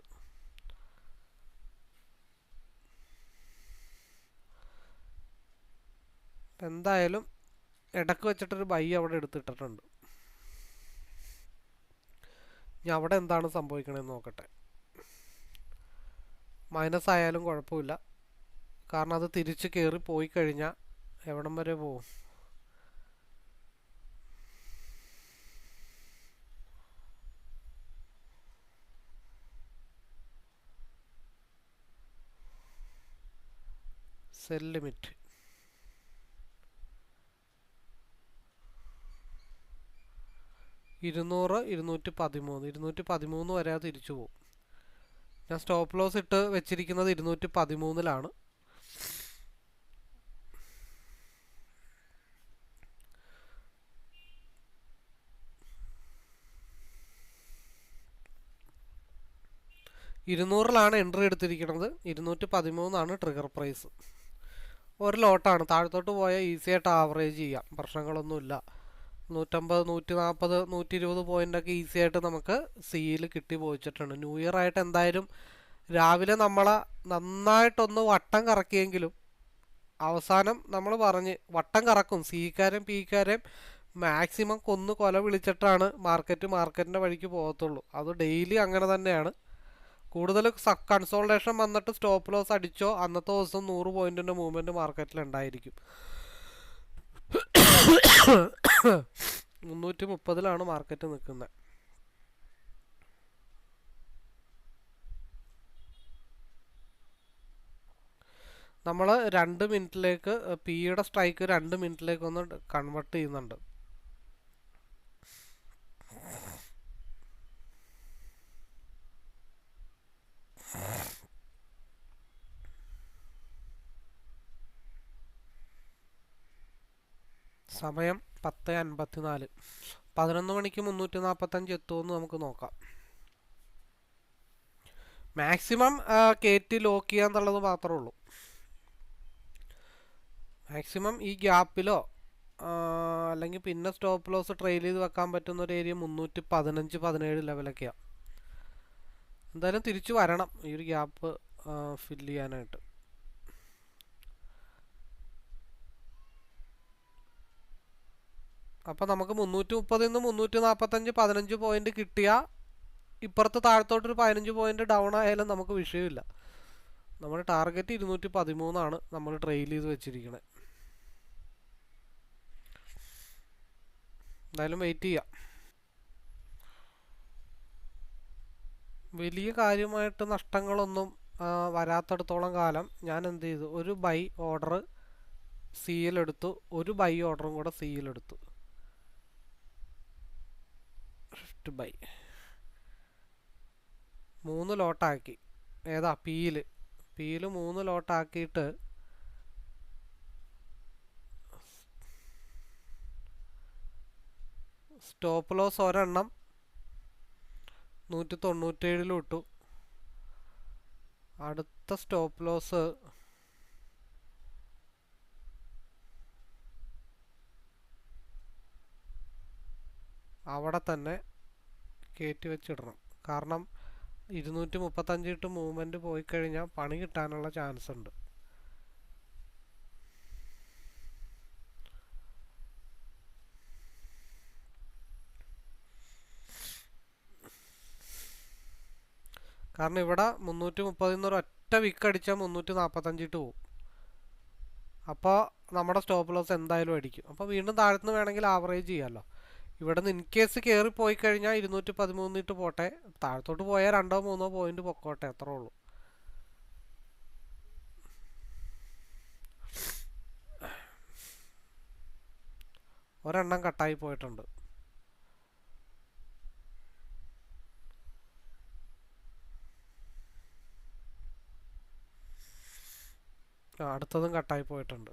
എന്തായാലും ഇടക്ക് വെച്ചിട്ടൊരു ബൈ അവിടെ എടുത്തിട്ടിട്ടുണ്ട്. ഇനി അവിടെ എന്താണ് സംഭവിക്കണമെന്ന് നോക്കട്ടെ. മൈനസ് ആയാലും കുഴപ്പമില്ല, കാരണം അത് തിരിച്ച് കയറി പോയി കഴിഞ്ഞാൽ എവിടം വരെ പോവും? സെൽ ലിമിറ്റ് 200, 213 വരെ അത് തിരിച്ചു പോകും. ഞാൻ സ്റ്റോപ്പ് ലോസ് ഇട്ട് വെച്ചിരിക്കുന്നത് 213-ലാണ്. $200 എൻട്രി എടുത്തിരിക്കുന്നത്. 213 ട്രിഗർ പ്രൈസ്. ഒരു ലോട്ടാണ്. താഴത്തോട്ട് പോയാൽ ഈസി ആയിട്ട് ആവറേജ് ചെയ്യാം, പ്രശ്നങ്ങളൊന്നുമില്ല. 150, 140, 120 പോയിൻ്റൊക്കെ ഈസി ആയിട്ട് നമുക്ക് സിയിൽ കിട്ടി പോയിച്ചിട്ടുണ്ട്. ന്യൂ ഇയർ ആയിട്ട് എന്തായാലും രാവിലെ നമ്മളെ നന്നായിട്ടൊന്ന് വട്ടം കറക്കിയെങ്കിലും അവസാനം നമ്മൾ പറഞ്ഞ് വട്ടം കറക്കും. സിക്കാരെയും പിക്കാരെയും മാക്സിമം കൊന്ന് കൊല വിളിച്ചിട്ടാണ് മാർക്കറ്റിൻ്റെ വഴിക്ക് പോകത്തുള്ളൂ. അത് ഡെയിലി അങ്ങനെ തന്നെയാണ്. കൂടുതൽ കൺസോൾട്ടേഷൻ വന്നിട്ട് സ്റ്റോപ്പ് ലോസ് അടിച്ചോ അന്നത്തെ ദിവസം 100 പോയിന്റിൻ്റെ മൂവ്മെൻറ്റ് മാർക്കറ്റിൽ ഉണ്ടായിരിക്കും. 330 മാർക്കറ്റ് നിൽക്കുന്നത്. നമ്മൾ 2 മിനിറ്റിലേക്ക് പിയുടെ സ്ട്രൈക്ക് 2 മിനിറ്റിലേക്ക് ഒന്ന് കൺവേർട്ട് ചെയ്യുന്നുണ്ട്. സമയം 10:54. 11 മണിക്ക് 345 എത്തുമെന്ന് നമുക്ക് നോക്കാം. മാക്സിമം കയറ്റി ലോക്ക് ചെയ്യാന്നുള്ളത് മാത്രമേ ഉള്ളൂ. മാക്സിമം ഈ ഗ്യാപ്പിലോ അല്ലെങ്കിൽ പിന്നെ സ്റ്റോപ്പ് ലോസ് ട്രെയിൽ ചെയ്ത് വെക്കാൻ പറ്റുന്ന ഒരു ഏരിയ 315, 17 ലെവലൊക്കെയാണ്. എന്തായാലും തിരിച്ചു വരണം ഈ ഒരു ഗ്യാപ്പ് ഫില്ല് ചെയ്യാനായിട്ട്. അപ്പോൾ നമുക്ക് 330 നിന്ന് 345 15 പോയിന്റ് കിട്ടിയാൽ ഇപ്പുറത്ത് താഴത്തോട്ടൊരു 15 പോയിന്റ് ഡൗൺ ആയാലും നമുക്ക് വിഷയമില്ല. നമ്മുടെ ടാർഗറ്റ് 213 നമ്മൾ ട്രെയിൽ ചെയ്ത് വെച്ചിരിക്കുന്നത്. എന്തായാലും വെയിറ്റ് ചെയ്യാം. വലിയ കാര്യമായിട്ട് നഷ്ടങ്ങളൊന്നും വരാത്തടത്തോളം കാലം ഞാൻ എന്ത് ചെയ്തു, ഒരു ബൈ ഓർഡർ സിയിലെടുത്തു, ഒരു ബൈ ഓർഡറും കൂടെ സിയിലെടുത്തു. Shift by 3 ലോട്ടാക്കി. ഏതാ പിയിൽ 3 ലോട്ടാക്കിയിട്ട് സ്റ്റോപ്പ് ലോസ് ഒരെണ്ണം 197 ഇട്ടു. അടുത്ത സ്റ്റോപ്പ് ലോസ് അവിടെ തന്നെ കയറ്റി വെച്ചിടണം. കാരണം 235 ഇട്ട് മൂവ്മെൻറ്റ് പോയി കഴിഞ്ഞാൽ പണി കിട്ടാനുള്ള ചാൻസ് ഉണ്ട്. കാരണം ഇവിടെ 330 ഒറ്റ വിക്ക് അടിച്ചാൽ 345 ഇട്ട് പോകും. അപ്പോൾ നമ്മുടെ സ്റ്റോപ്പ് ലോസ് എന്തായാലും അടിക്കും. അപ്പോൾ വീണ്ടും താഴത്തുനിന്ന് വേണമെങ്കിൽ ആവറേജ് ചെയ്യാമല്ലോ. ഇവിടെ നിന്ന് ഇൻ കേസ് കയറി പോയി കഴിഞ്ഞാൽ 213 ഇട്ട് പോട്ടെ, താഴത്തോട്ട് പോയാൽ 2-3 പോയിന്റ് പൊക്കോട്ടെ, അത്രേ ഉള്ളൂ. ഒരെണ്ണം കട്ടായി പോയിട്ടുണ്ട്. അടുത്തതും കട്ടായി പോയിട്ടുണ്ട്.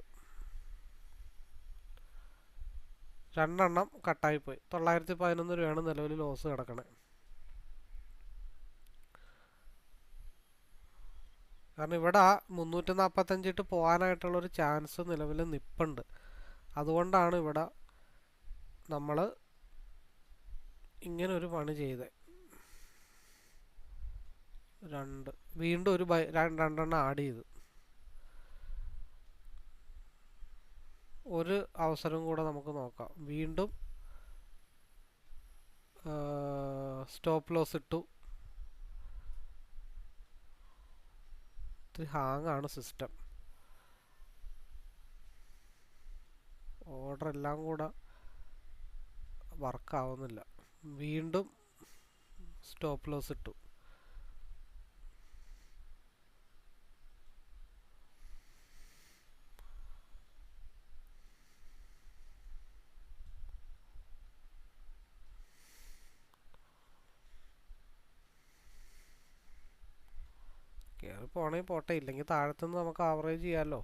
2 എണ്ണം കട്ടായിപ്പോയി. 911 രൂപയാണ് നിലവിൽ ലോസ് കിടക്കണേ. കാരണം ഇവിടെ 345 ഇട്ട് പോകാനായിട്ടുള്ളൊരു ചാൻസ് നിലവിൽ നിൽപ്പുണ്ട്. അതുകൊണ്ടാണ് ഇവിടെ നമ്മൾ ഇങ്ങനൊരു പണി ചെയ്തത്. വീണ്ടും ഒരു 2 എണ്ണം ആഡ് ചെയ്തു. ഒരു അവസരം കൂടെ നമുക്ക് നോക്കാം. വീണ്ടും സ്റ്റോപ്പ് ലോസ് ഇട്ടു. ഹാങ് ആണ് സിസ്റ്റം. ഓർഡർ എല്ലാം കൂടെ വർക്കാവുന്നില്ല. വീണ്ടും സ്റ്റോപ്പ് ലോസ് ഇട്ടു. കയറി പോണെങ്കിൽ പോട്ടെ, ഇല്ലെങ്കിൽ താഴത്തുനിന്ന് നമുക്ക് ആവറേജ് ചെയ്യാമല്ലോ.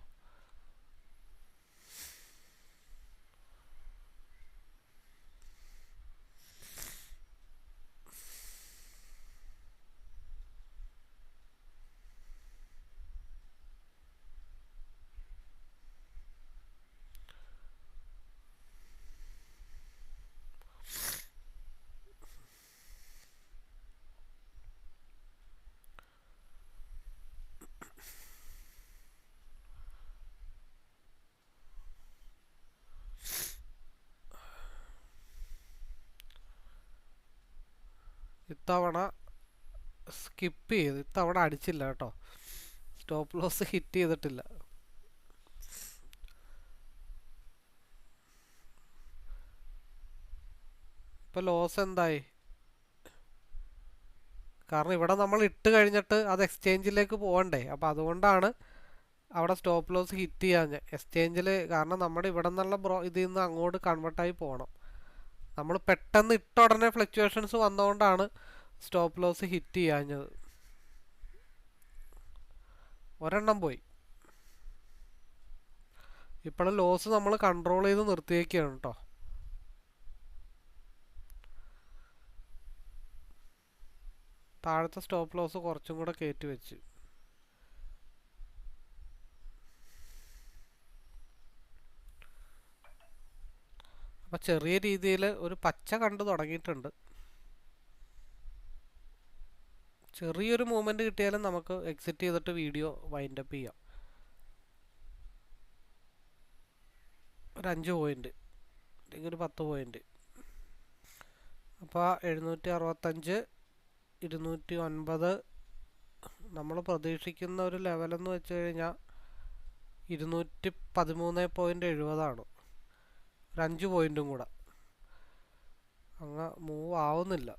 ഇത്തവണ സ്കിപ്പ് ചെയ്ത്, ഇത്തവണ അടിച്ചില്ല കേട്ടോ. സ്റ്റോപ്പ് ലോസ് ഹിറ്റ് ചെയ്തിട്ടില്ല. ഇപ്പം ലോസ് എന്തായി? കാരണം ഇവിടെ നമ്മൾ ഇട്ട് കഴിഞ്ഞിട്ട് അത് എക്സ്ചേഞ്ചിലേക്ക് പോകണ്ടേ. അപ്പോൾ അതുകൊണ്ടാണ് അവിടെ സ്റ്റോപ്പ് ലോസ് ഹിറ്റ് ചെയ്യാഞ്ഞ്. എക്സ്ചേഞ്ചിൽ കാരണം നമ്മുടെ ഇവിടെ നിന്നുള്ള ഇതിൽ നിന്ന് അങ്ങോട്ട് കൺവേർട്ടായി പോകണം. നമ്മൾ പെട്ടെന്ന് ഇട്ട ഉടനെ ഫ്ലക്ച്വേഷൻസ് വന്നുകൊണ്ടാണ് സ്റ്റോപ്പ് ലോസ് ഹിറ്റ് ചെയ്യാഞ്ഞത്. ഒരെണ്ണം പോയി. ഇപ്പോൾ ലോസ് നമ്മൾ കൺട്രോൾ ചെയ്ത് നിർത്തിയേക്കാണ് കേട്ടോ. താഴത്തെ സ്റ്റോപ്പ് ലോസ് കുറച്ചും കൂടെ കയറ്റി വെച്ച്. അപ്പം ചെറിയ രീതിയിൽ ഒരു പച്ച കണ്ടു തുടങ്ങിയിട്ടുണ്ട്. ചെറിയൊരു മൂവ്മെൻറ്റ് കിട്ടിയാലും നമുക്ക് എക്സിറ്റ് ചെയ്തിട്ട് വീഡിയോ വൈൻഡപ്പ് ചെയ്യാം. ഒരു 5 പോയിൻ്റ് അല്ലെങ്കിൽ ഒരു 10 പോയിൻ്റ്. അപ്പോൾ 765, 209 നമ്മൾ പ്രതീക്ഷിക്കുന്ന ഒരു ലെവലെന്ന് വെച്ച് കഴിഞ്ഞാൽ 213.70 ഒരു 5 പോയിൻറ്റും കൂടെ. അങ്ങ് മൂവ് ആവുന്നില്ല.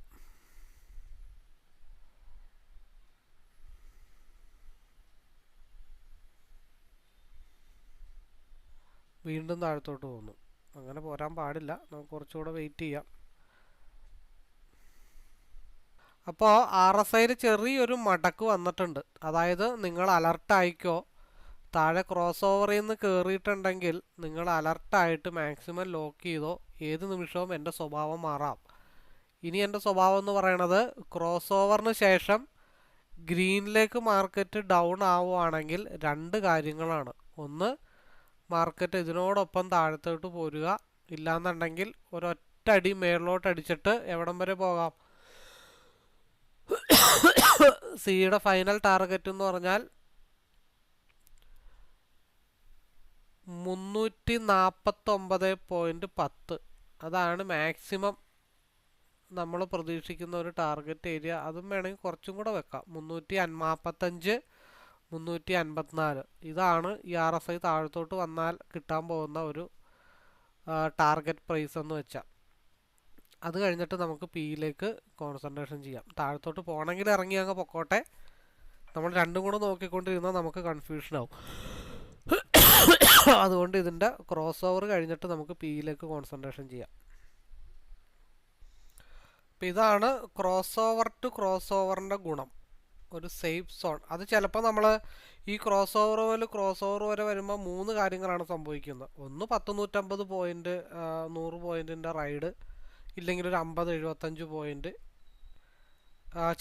വീണ്ടും താഴത്തോട്ട് പോകുന്നു. അങ്ങനെ പോരാൻ പാടില്ല. നമുക്ക് കുറച്ചുകൂടെ വെയിറ്റ് ചെയ്യാം. അപ്പോൾ RSIയിൽ ചെറിയൊരു മടക്ക് വന്നിട്ടുണ്ട്. അതായത് നിങ്ങൾ അലർട്ടായിക്കോ. താഴെ ക്രോസ് ഓവറിൽ നിന്ന് കയറിയിട്ടുണ്ടെങ്കിൽ നിങ്ങൾ അലർട്ടായിട്ട് മാക്സിമം ലോക്ക് ചെയ്തോ. ഏത് നിമിഷവും എൻ്റെ സ്വഭാവം മാറാം. ഇനി എൻ്റെ സ്വഭാവം എന്ന് പറയണത് ക്രോസ് ഓവറിന് ശേഷം ഗ്രീനിലേക്ക് മാർക്കറ്റ് ഡൗൺ ആവുകയാണെങ്കിൽ 2 കാര്യങ്ങളാണ്. ഒന്ന്, മാർക്കറ്റ് ഇതിനോടൊപ്പം താഴത്തോട്ട് പോരുക. ഇല്ലാന്നുണ്ടെങ്കിൽ ഒരൊറ്റ അടി മേളിലോട്ട് അടിച്ചിട്ട് എവിടം വരെ പോകാം? സിയുടെ ഫൈനൽ ടാർഗറ്റ് എന്ന് പറഞ്ഞാൽ 349.10. അതാണ് മാക്സിമം നമ്മൾ പ്രതീക്ഷിക്കുന്ന ഒരു ടാർഗറ്റ് ഏരിയ. അതും വേണമെങ്കിൽ കുറച്ചും കൂടെ വെക്കാം. 345, 354. ഇതാണ് ഈ RSI താഴത്തോട്ട് വന്നാൽ കിട്ടാൻ പോകുന്ന ഒരു ടാർഗറ്റ് പ്രൈസ് എന്ന് വെച്ചാൽ. അത് കഴിഞ്ഞിട്ട് നമുക്ക് പിയിലേക്ക് കോൺസെൻട്രേഷൻ ചെയ്യാം. താഴത്തോട്ട് പോകണമെങ്കിൽ ഇറങ്ങി അങ്ങ് പൊക്കോട്ടെ. നമ്മൾ രണ്ടും കൂടെ നോക്കിക്കൊണ്ടിരുന്നാൽ നമുക്ക് കൺഫ്യൂഷൻ ആവും. അതുകൊണ്ട് ഇതിൻ്റെ ക്രോസ് ഓവർ കഴിഞ്ഞിട്ട് നമുക്ക് പിയിലേക്ക് കോൺസെൻട്രേഷൻ ചെയ്യാം. അപ്പം ഇതാണ് ക്രോസ് ഓവർ ടു ക്രോസ് ഓവറിൻ്റെ ഗുണം, ഒരു സേഫ് സോൺ. അത് ചിലപ്പോൾ നമ്മൾ ഈ ക്രോസ് ഓവർ വരെ വരുമ്പോൾ മൂന്ന് കാര്യങ്ങളാണ് സംഭവിക്കുന്നത്. ഒന്ന് 100-150 പോയിന്റ് 100 പോയിന്റിൻ്റെ റൈഡ്, ഇല്ലെങ്കിൽ ഒരു 50-75 പോയിന്റ്.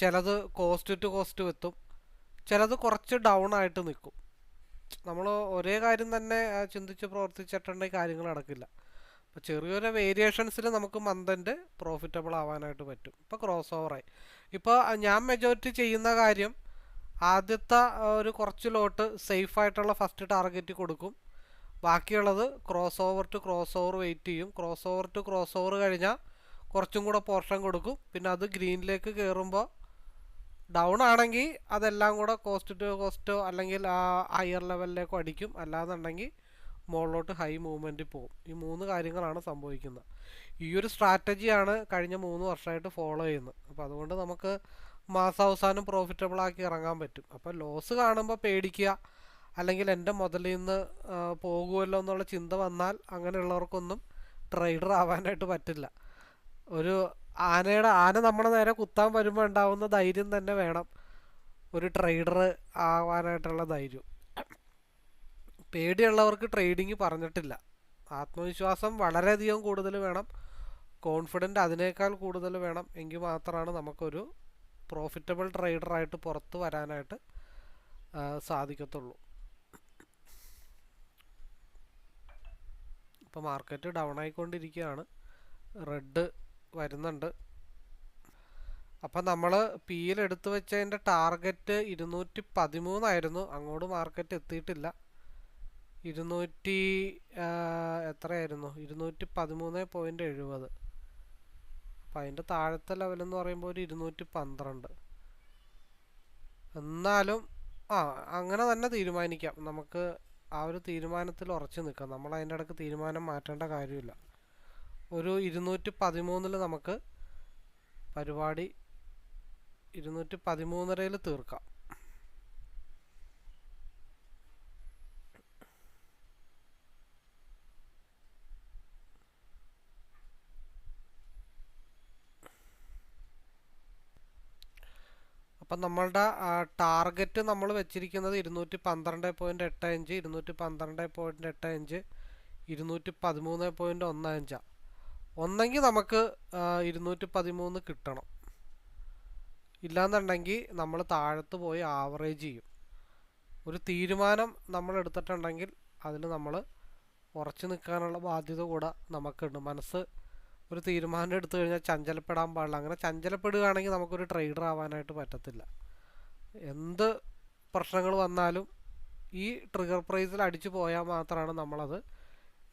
ചിലത് കോസ്റ്റ് ടു കോസ്റ്റ് എത്തും, ചിലത് കുറച്ച് ഡൗൺ ആയിട്ട് നിൽക്കും. നമ്മൾ ഒരേ കാര്യം തന്നെ ചിന്തിച്ച് പ്രവർത്തിച്ചിട്ടുണ്ടെങ്കിൽ കാര്യങ്ങൾ നടക്കില്ല. അപ്പോൾ ചെറിയൊരു വേരിയേഷൻസിൽ നമുക്ക് മന്ത് പ്രോഫിറ്റബിൾ ആവാനായിട്ട് പറ്റും. ഇപ്പോൾ ക്രോസ് ഓവറായി. ഇപ്പോൾ ഞാൻ മെജോറിറ്റി ചെയ്യുന്ന കാര്യം, ആദ്യത്തെ ഒരു കുറച്ച് ലോട്ട് സേഫായിട്ടുള്ള ഫസ്റ്റ് ടാർഗറ്റ് കൊടുക്കും. ബാക്കിയുള്ളത് cross over to cross over wait ചെയ്യും. Cross over to cross over കഴിഞ്ഞാൽ കുറച്ചും കൂടെ പോർഷൻ കൊടുക്കും. പിന്നെ അത് ഗ്രീനിലേക്ക് കയറുമ്പോൾ ഡൗൺ ആണെങ്കിൽ അതെല്ലാം കൂടെ കോസ്റ്റ് ടു കോസ്റ്റോ അല്ലെങ്കിൽ ആ ഹയർ ലെവലിലേക്കോ അടിക്കും. അല്ലാന്നുണ്ടെങ്കിൽ മുകളിലോട്ട് ഹൈ മൂവ്മെൻറ്റിൽ പോകും. ഈ മൂന്ന് കാര്യങ്ങളാണ് സംഭവിക്കുന്നത്. ഈ ഒരു സ്ട്രാറ്റജിയാണ് കഴിഞ്ഞ 3 വർഷമായിട്ട് ഫോളോ ചെയ്യുന്നത്. അപ്പോൾ അതുകൊണ്ട് നമുക്ക് മാസാവസാനം പ്രോഫിറ്റബിൾ ആക്കി ഇറങ്ങാൻ പറ്റും. അപ്പോൾ ലോസ് കാണുമ്പോൾ പേടിക്കുക, അല്ലെങ്കിൽ എൻ്റെ മുതലിൽ നിന്ന് പോകുമല്ലോ എന്നുള്ള ചിന്ത വന്നാൽ അങ്ങനെയുള്ളവർക്കൊന്നും ട്രേഡർ ആവാനായിട്ട് പറ്റില്ല. ഒരു ആന നമ്മുടെ നേരെ കുത്താൻ വരുമ്പോൾ ഉണ്ടാവുന്ന ധൈര്യം തന്നെ വേണം ഒരു ട്രേഡർ ആവാനായിട്ടുള്ള ധൈര്യം. പേടിയുള്ളവർക്ക് ട്രേഡിങ് പറഞ്ഞിട്ടില്ല. ആത്മവിശ്വാസം വളരെയധികം കൂടുതൽ വേണം, കോൺഫിഡൻറ്റ് അതിനേക്കാൾ കൂടുതൽ വേണം. എങ്കിൽ മാത്രമാണ് നമുക്കൊരു പ്രോഫിറ്റബിൾ ട്രേഡറായിട്ട് പുറത്ത് വരാനായിട്ട് സാധിക്കത്തുള്ളൂ. ഇപ്പോൾ മാർക്കറ്റ് ഡൗൺ ആയിക്കൊണ്ടിരിക്കുകയാണ്, റെഡ് വരുന്നുണ്ട്. അപ്പം നമ്മൾ പിയിൽ എടുത്തു വെച്ചതിൻ്റെ ടാർഗറ്റ് 213 അങ്ങോട്ട് മാർക്കറ്റ് എത്തിയിട്ടില്ല. എത്രയായിരുന്നു, 213.70. അപ്പം അതിൻ്റെ താഴത്തെ ലെവലെന്ന് പറയുമ്പോൾ ഒരു 212. എന്നാലും അങ്ങനെ തന്നെ തീരുമാനിക്കാം. നമുക്ക് ആ ഒരു തീരുമാനത്തിൽ ഉറച്ചു നിൽക്കാം. നമ്മൾ അതിൻ്റെ ഇടയ്ക്ക് തീരുമാനം മാറ്റേണ്ട കാര്യമില്ല. ഒരു 213 നമുക്ക് പരിപാടി 213 തീർക്കാം. അപ്പം നമ്മളുടെ ടാർഗറ്റ് നമ്മൾ വെച്ചിരിക്കുന്നത് 212.85, 212.85, 213.15. ഒന്നെങ്കിൽ നമുക്ക് 213 കിട്ടണം, ഇല്ലാന്നുണ്ടെങ്കിൽ നമ്മൾ താഴത്ത് പോയി ആവറേജ് ചെയ്യും. ഒരു തീരുമാനം നമ്മൾ എടുത്തിട്ടുണ്ടെങ്കിൽ അതിൽ നമ്മൾ ഉറച്ചു നിൽക്കാനുള്ള ബാധ്യത കൂടെ നമുക്കുണ്ട്. മനസ്സ് ഒരു തീരുമാനം എടുത്തു കഴിഞ്ഞാൽ ചഞ്ചലപ്പെടാൻ പാടില്ല. അങ്ങനെ ചഞ്ചലപ്പെടുകയാണെങ്കിൽ നമുക്കൊരു ട്രേഡർ ആവാനായിട്ട് പറ്റത്തില്ല. എന്ത് പ്രശ്നങ്ങൾ വന്നാലും ഈ ട്രിഗർ പ്രൈസിൽ അടിച്ചു പോയാൽ മാത്രമാണ് നമ്മളത്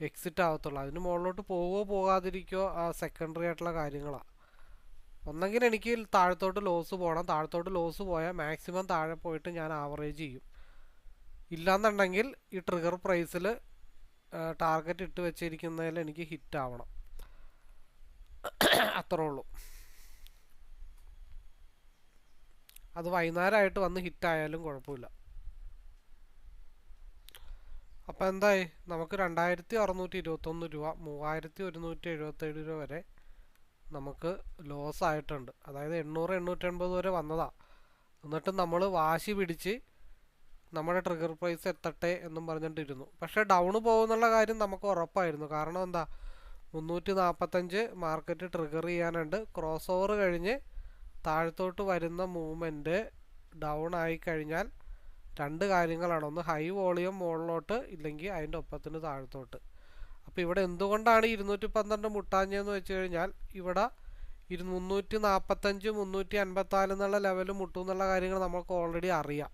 എക്സിറ്റ് ആവത്തുള്ളൂ. അതിന് മുകളിലോട്ട് പോവോ പോകാതിരിക്കോ സെക്കൻഡറി ആയിട്ടുള്ള കാര്യങ്ങളാണ്. ഒന്നെങ്കിൽ എനിക്ക് താഴത്തോട്ട് ലോസ് പോകണം, താഴത്തോട്ട് ലോസ് പോയാൽ മാക്സിമം താഴെ പോയിട്ട് ഞാൻ ആവറേജ് ചെയ്യും. ഇല്ലാന്നുണ്ടെങ്കിൽ ഈ ട്രിഗർ പ്രൈസിൽ ടാർഗറ്റ് ഇട്ട് വെച്ചിരിക്കുന്നതിൽ എനിക്ക് ഹിറ്റ് ആവണം. അത്രേ ഉള്ളൂ. അത് വൈകുന്നേരമായിട്ട് വന്ന് ഹിറ്റായാലും കുഴപ്പമില്ല. അപ്പം എന്തായി, നമുക്ക് 2621 രൂപ 3177 രൂപ വരെ നമുക്ക് ലോസ് ആയിട്ടുണ്ട്. അതായത് 800-880 വരെ വന്നതാ. എന്നിട്ട് നമ്മൾ വാശി പിടിച്ച് നമ്മുടെ ട്രിഗർ പ്രൈസ് എത്തട്ടെ എന്നും പറഞ്ഞിട്ടിരുന്നു. പക്ഷേ ഡൗൺ പോകുന്നുള്ള കാര്യം നമുക്ക് ഉറപ്പായിരുന്നു. കാരണം എന്താ, 345 മാർക്കറ്റ് ട്രിഗർ ചെയ്യാനുണ്ട്. ക്രോസ് ഓവർ കഴിഞ്ഞ് താഴത്തോട്ട് വരുന്ന മൂവ്മെൻറ്റ് ഡൗൺ ആയി കഴിഞ്ഞാൽ രണ്ട് കാര്യങ്ങളാണ്. ഒന്ന് ഹൈ വോളിയം മുകളിലോട്ട്, ഇല്ലെങ്കിൽ അതിൻ്റെ ഒപ്പത്തിന് താഴത്തോട്ട്. അപ്പോൾ ഇവിടെ എന്തുകൊണ്ടാണ് 212 മുട്ടാഞ്ഞതെന്ന് വെച്ച് കഴിഞ്ഞാൽ ഇവിടെ 345 354 എന്നുള്ള ലെവൽ മുട്ടും എന്നുള്ള കാര്യങ്ങൾ നമുക്ക് ഓൾറെഡി അറിയാം.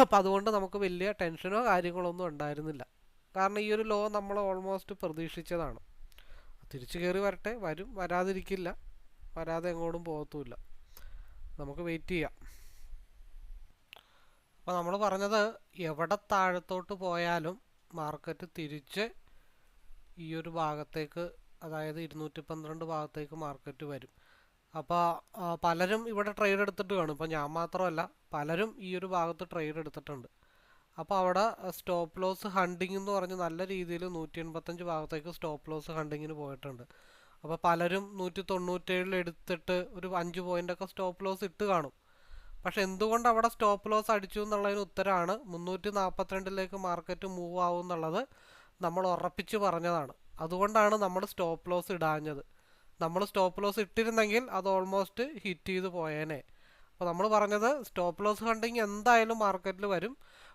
അപ്പം അതുകൊണ്ട് നമുക്ക് വലിയ ടെൻഷനോ കാര്യങ്ങളൊന്നും ഉണ്ടായിരുന്നില്ല. കാരണം ഈ ഒരു ലോ നമ്മൾ ഓൾമോസ്റ്റ് പ്രതീക്ഷിച്ചതാണ്. തിരിച്ചു കയറി വരട്ടെ, വരും, വരാതിരിക്കില്ല, വരാതെ എങ്ങോട്ടും പോകത്തുമില്ല. നമുക്ക് വെയിറ്റ് ചെയ്യാം. അപ്പോൾ നമ്മൾ പറഞ്ഞത് എവിടെ താഴത്തോട്ട് പോയാലും മാർക്കറ്റ് തിരിച്ച് ഈ ഒരു ഭാഗത്തേക്ക്, അതായത് 212 ഭാഗത്തേക്ക് മാർക്കറ്റ് വരും. അപ്പോൾ പലരും ഇവിടെ ട്രേഡ് എടുത്തിട്ട് കാണും. ഇപ്പോൾ ഞാൻ മാത്രമല്ല, പലരും ഈ ഒരു ഭാഗത്ത് ട്രേഡ് എടുത്തിട്ടുണ്ട്. അപ്പോൾ അവിടെ സ്റ്റോപ്പ് ലോസ് ഹണ്ടിങ് എന്ന് പറഞ്ഞ് നല്ല രീതിയിൽ 185 ഭാഗത്തേക്ക് സ്റ്റോപ്പ് ലോസ് ഹണ്ടിങ്ങിന് പോയിട്ടുണ്ട്. അപ്പോൾ പലരും 197 എടുത്തിട്ട് ഒരു 5 പോയിൻ്റൊക്കെ സ്റ്റോപ്പ് ലോസ് ഇട്ട് കാണും. പക്ഷെ എന്തുകൊണ്ട് അവിടെ സ്റ്റോപ്പ് ലോസ് അടിച്ചു എന്നുള്ളതിന് ഉത്തരമാണ് 342 മാർക്കറ്റ് മൂവ് ആവും എന്നുള്ളത് നമ്മൾ ഉറപ്പിച്ച് പറഞ്ഞതാണ്. അതുകൊണ്ടാണ് നമ്മൾ സ്റ്റോപ്പ് ലോസ് ഇടാഞ്ഞത്. നമ്മൾ സ്റ്റോപ്പ് ലോസ് ഇട്ടിരുന്നെങ്കിൽ അത് ഓൾമോസ്റ്റ് ഹിറ്റ് ചെയ്ത് പോയേനെ. അപ്പോൾ നമ്മൾ പറഞ്ഞത് സ്റ്റോപ്പ് ലോസ് ഹണ്ടിങ് എന്തായാലും മാർക്കറ്റിൽ വരും.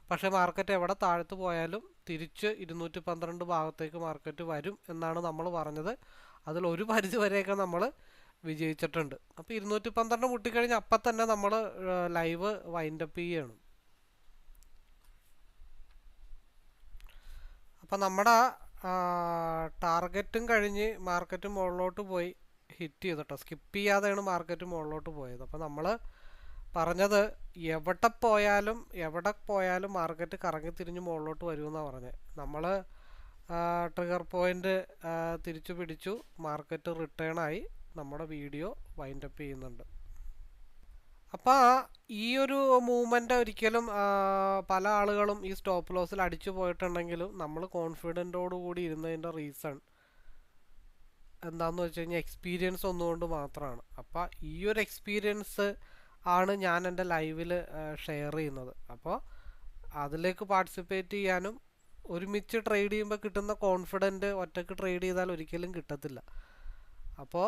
പക്ഷേ മാർക്കറ്റ് എവിടെ താഴ്ത്തു പോയാലും തിരിച്ച് 212 ഭാഗത്തേക്ക് മാർക്കറ്റ് വരും എന്നാണ് നമ്മൾ പറഞ്ഞത്. അതിൽ ഒരു പരിധി വരെയൊക്കെ നമ്മൾ വിജയിച്ചിട്ടുണ്ട്. അപ്പോൾ 212 മുട്ടിക്കഴിഞ്ഞ് അപ്പം തന്നെ നമ്മൾ ലൈവ് വൈൻഡപ്പ് ചെയ്യണം. അപ്പം നമ്മുടെ ടാർഗറ്റും കഴിഞ്ഞ് മാർക്കറ്റ് മുകളിലോട്ട് പോയി ഹിറ്റ് ചെയ്തിട്ടോ, സ്കിപ്പ് ചെയ്യാതെയാണ് മാർക്കറ്റ് മുകളിലോട്ട് പോയത്. അപ്പോൾ നമ്മൾ പറഞ്ഞത് എവിടെ പോയാലും മാർക്കറ്റ് കറങ്ങി തിരിഞ്ഞ് മുകളിലോട്ട് വരുമെന്നാണ് പറഞ്ഞത്. നമ്മൾ ട്രിഗർ പോയിന്റ് തിരിച്ചു പിടിച്ചു, മാർക്കറ്റ് റിട്ടേൺ ആയി, നമ്മുടെ വീഡിയോ വൈൻഡപ്പ് ചെയ്യുന്നുണ്ട്. അപ്പോൾ ഈ ഒരു മൂവ്മെൻ്റ് ഒരിക്കലും പല ആളുകളും ഈ സ്റ്റോപ്പ് ലോസിൽ അടിച്ചു പോയിട്ടുണ്ടെങ്കിലും നമ്മൾ കോൺഫിഡൻറ്റോടു കൂടി ഇരുന്നതിൻ്റെ റീസൺ എന്താണെന്ന് വെച്ച് കഴിഞ്ഞാൽ എക്സ്പീരിയൻസ് ഒന്നുകൊണ്ട് മാത്രമാണ്. അപ്പോൾ ഈ ഒരു എക്സ്പീരിയൻസ് ആണ് ഞാൻ എൻ്റെ ലൈവിൽ ഷെയർ ചെയ്യുന്നത്. അപ്പോൾ അതിലേക്ക് പാർട്ടിസിപ്പേറ്റ് ചെയ്യാനും ഒരുമിച്ച് ട്രേഡ് ചെയ്യുമ്പോൾ കിട്ടുന്ന കോൺഫിഡൻറ്റ് ഒറ്റയ്ക്ക് ട്രേഡ് ചെയ്താൽ ഒരിക്കലും കിട്ടത്തില്ല. അപ്പോൾ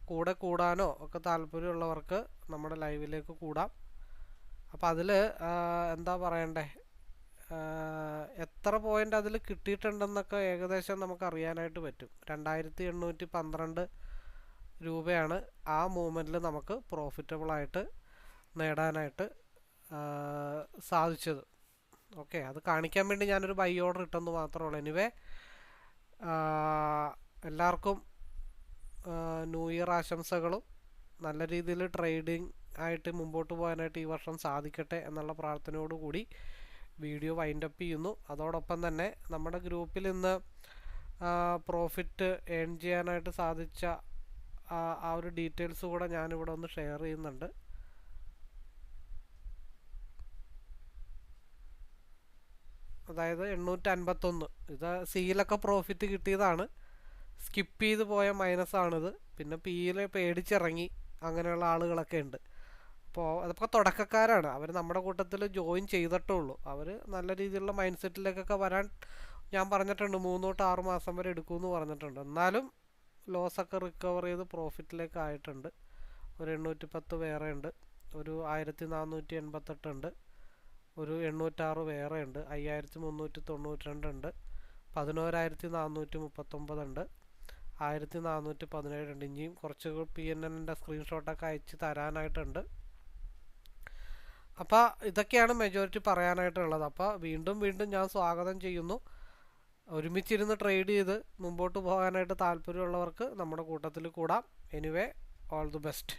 കൂടെ കൂടാനോ ഒക്കെ താല്പര്യമുള്ളവർക്ക് നമ്മുടെ ലൈവിലേക്ക് കൂടാം. അപ്പോൾ അതിൽ എന്താ പറയണ്ടേ, എത്ര പോയിൻ്റ് അതിൽ കിട്ടിയിട്ടുണ്ടെന്നൊക്കെ ഏകദേശം നമുക്ക് അറിയാനായിട്ട് പറ്റും. 2812 രൂപയാണ് ആ മൂവ്മെൻറ്റിൽ നമുക്ക് പ്രോഫിറ്റബിളായിട്ട് നേടാനായിട്ട് സാധിച്ചത്. ഓക്കെ, അത് കാണിക്കാൻ വേണ്ടി ഞാനൊരു ബൈ ഓർഡർ ഇട്ടെന്ന് മാത്രമേ ഉള്ളൂ. എനിവേ എല്ലാവർക്കും ന്യൂ ഇയർ ആശംസകളും. നല്ല രീതിയിൽ ട്രേഡിംഗ് ആയിട്ട് മുമ്പോട്ട് പോകാനായിട്ട് ഈ വർഷം സാധിക്കട്ടെ എന്നുള്ള പ്രാർത്ഥനയോടുകൂടി വീഡിയോ വൈൻഡപ്പ് ചെയ്യുന്നു. അതോടൊപ്പം തന്നെ നമ്മുടെ ഗ്രൂപ്പിൽ ഇന്ന് പ്രോഫിറ്റ് ഏൺ ചെയ്യാനായിട്ട് സാധിച്ച ആ ഒരു ഡീറ്റെയിൽസ് കൂടെ ഞാനിവിടെ ഒന്ന് ഷെയർ ചെയ്യുന്നുണ്ട്. അതായത് 851 ഇത് സിയിലൊക്കെ പ്രോഫിറ്റ് കിട്ടിയതാണ്. സ്കിപ്പ് ചെയ്ത് പോയ മൈനസാണിത്. പിന്നെ പിയിൽ പേടിച്ചിറങ്ങി അങ്ങനെയുള്ള ആളുകളൊക്കെ ഉണ്ട്. അപ്പോൾ അതൊക്കെ തുടക്കക്കാരാണ്. അവർ നമ്മുടെ കൂട്ടത്തിൽ ജോയിൻ ചെയ്തിട്ടുള്ളൂ. അവർ നല്ല രീതിയിലുള്ള മൈൻഡ് സെറ്റിലേക്കൊക്കെ വരാൻ ഞാൻ പറഞ്ഞിട്ടുണ്ട്. 3 തൊട്ട് 6 മാസം വരെ എടുക്കുമെന്ന് പറഞ്ഞിട്ടുണ്ട്. എന്നാലും ലോസൊക്കെ റിക്കവർ ചെയ്ത് പ്രോഫിറ്റിലേക്ക് ആയിട്ടുണ്ട്. ഒരു 810 വേറെ ഉണ്ട്, ഒരു 1488 ഉണ്ട്, ഒരു 806 വേറെ ഉണ്ട്, 5392 ഉണ്ട്, 11439 ഉണ്ട്, 1417 ഉണ്ട്. ഇനിയും കുറച്ച് PNNൻ്റെ സ്ക്രീൻഷോട്ടൊക്കെ അയച്ച് തരാനായിട്ടുണ്ട്. അപ്പോൾ ഇതൊക്കെയാണ് മെജോറിറ്റി പറയാനായിട്ടുള്ളത്. അപ്പോൾ വീണ്ടും ഞാൻ സ്വാഗതം ചെയ്യുന്നു. ഒരുമിച്ചിരുന്ന് ട്രേഡ് ചെയ്ത് മുമ്പോട്ട് പോകാനായിട്ട് താല്പര്യമുള്ളവർക്ക് നമ്മുടെ കൂട്ടത്തിൽ കൂടാം. Anyway, all the best.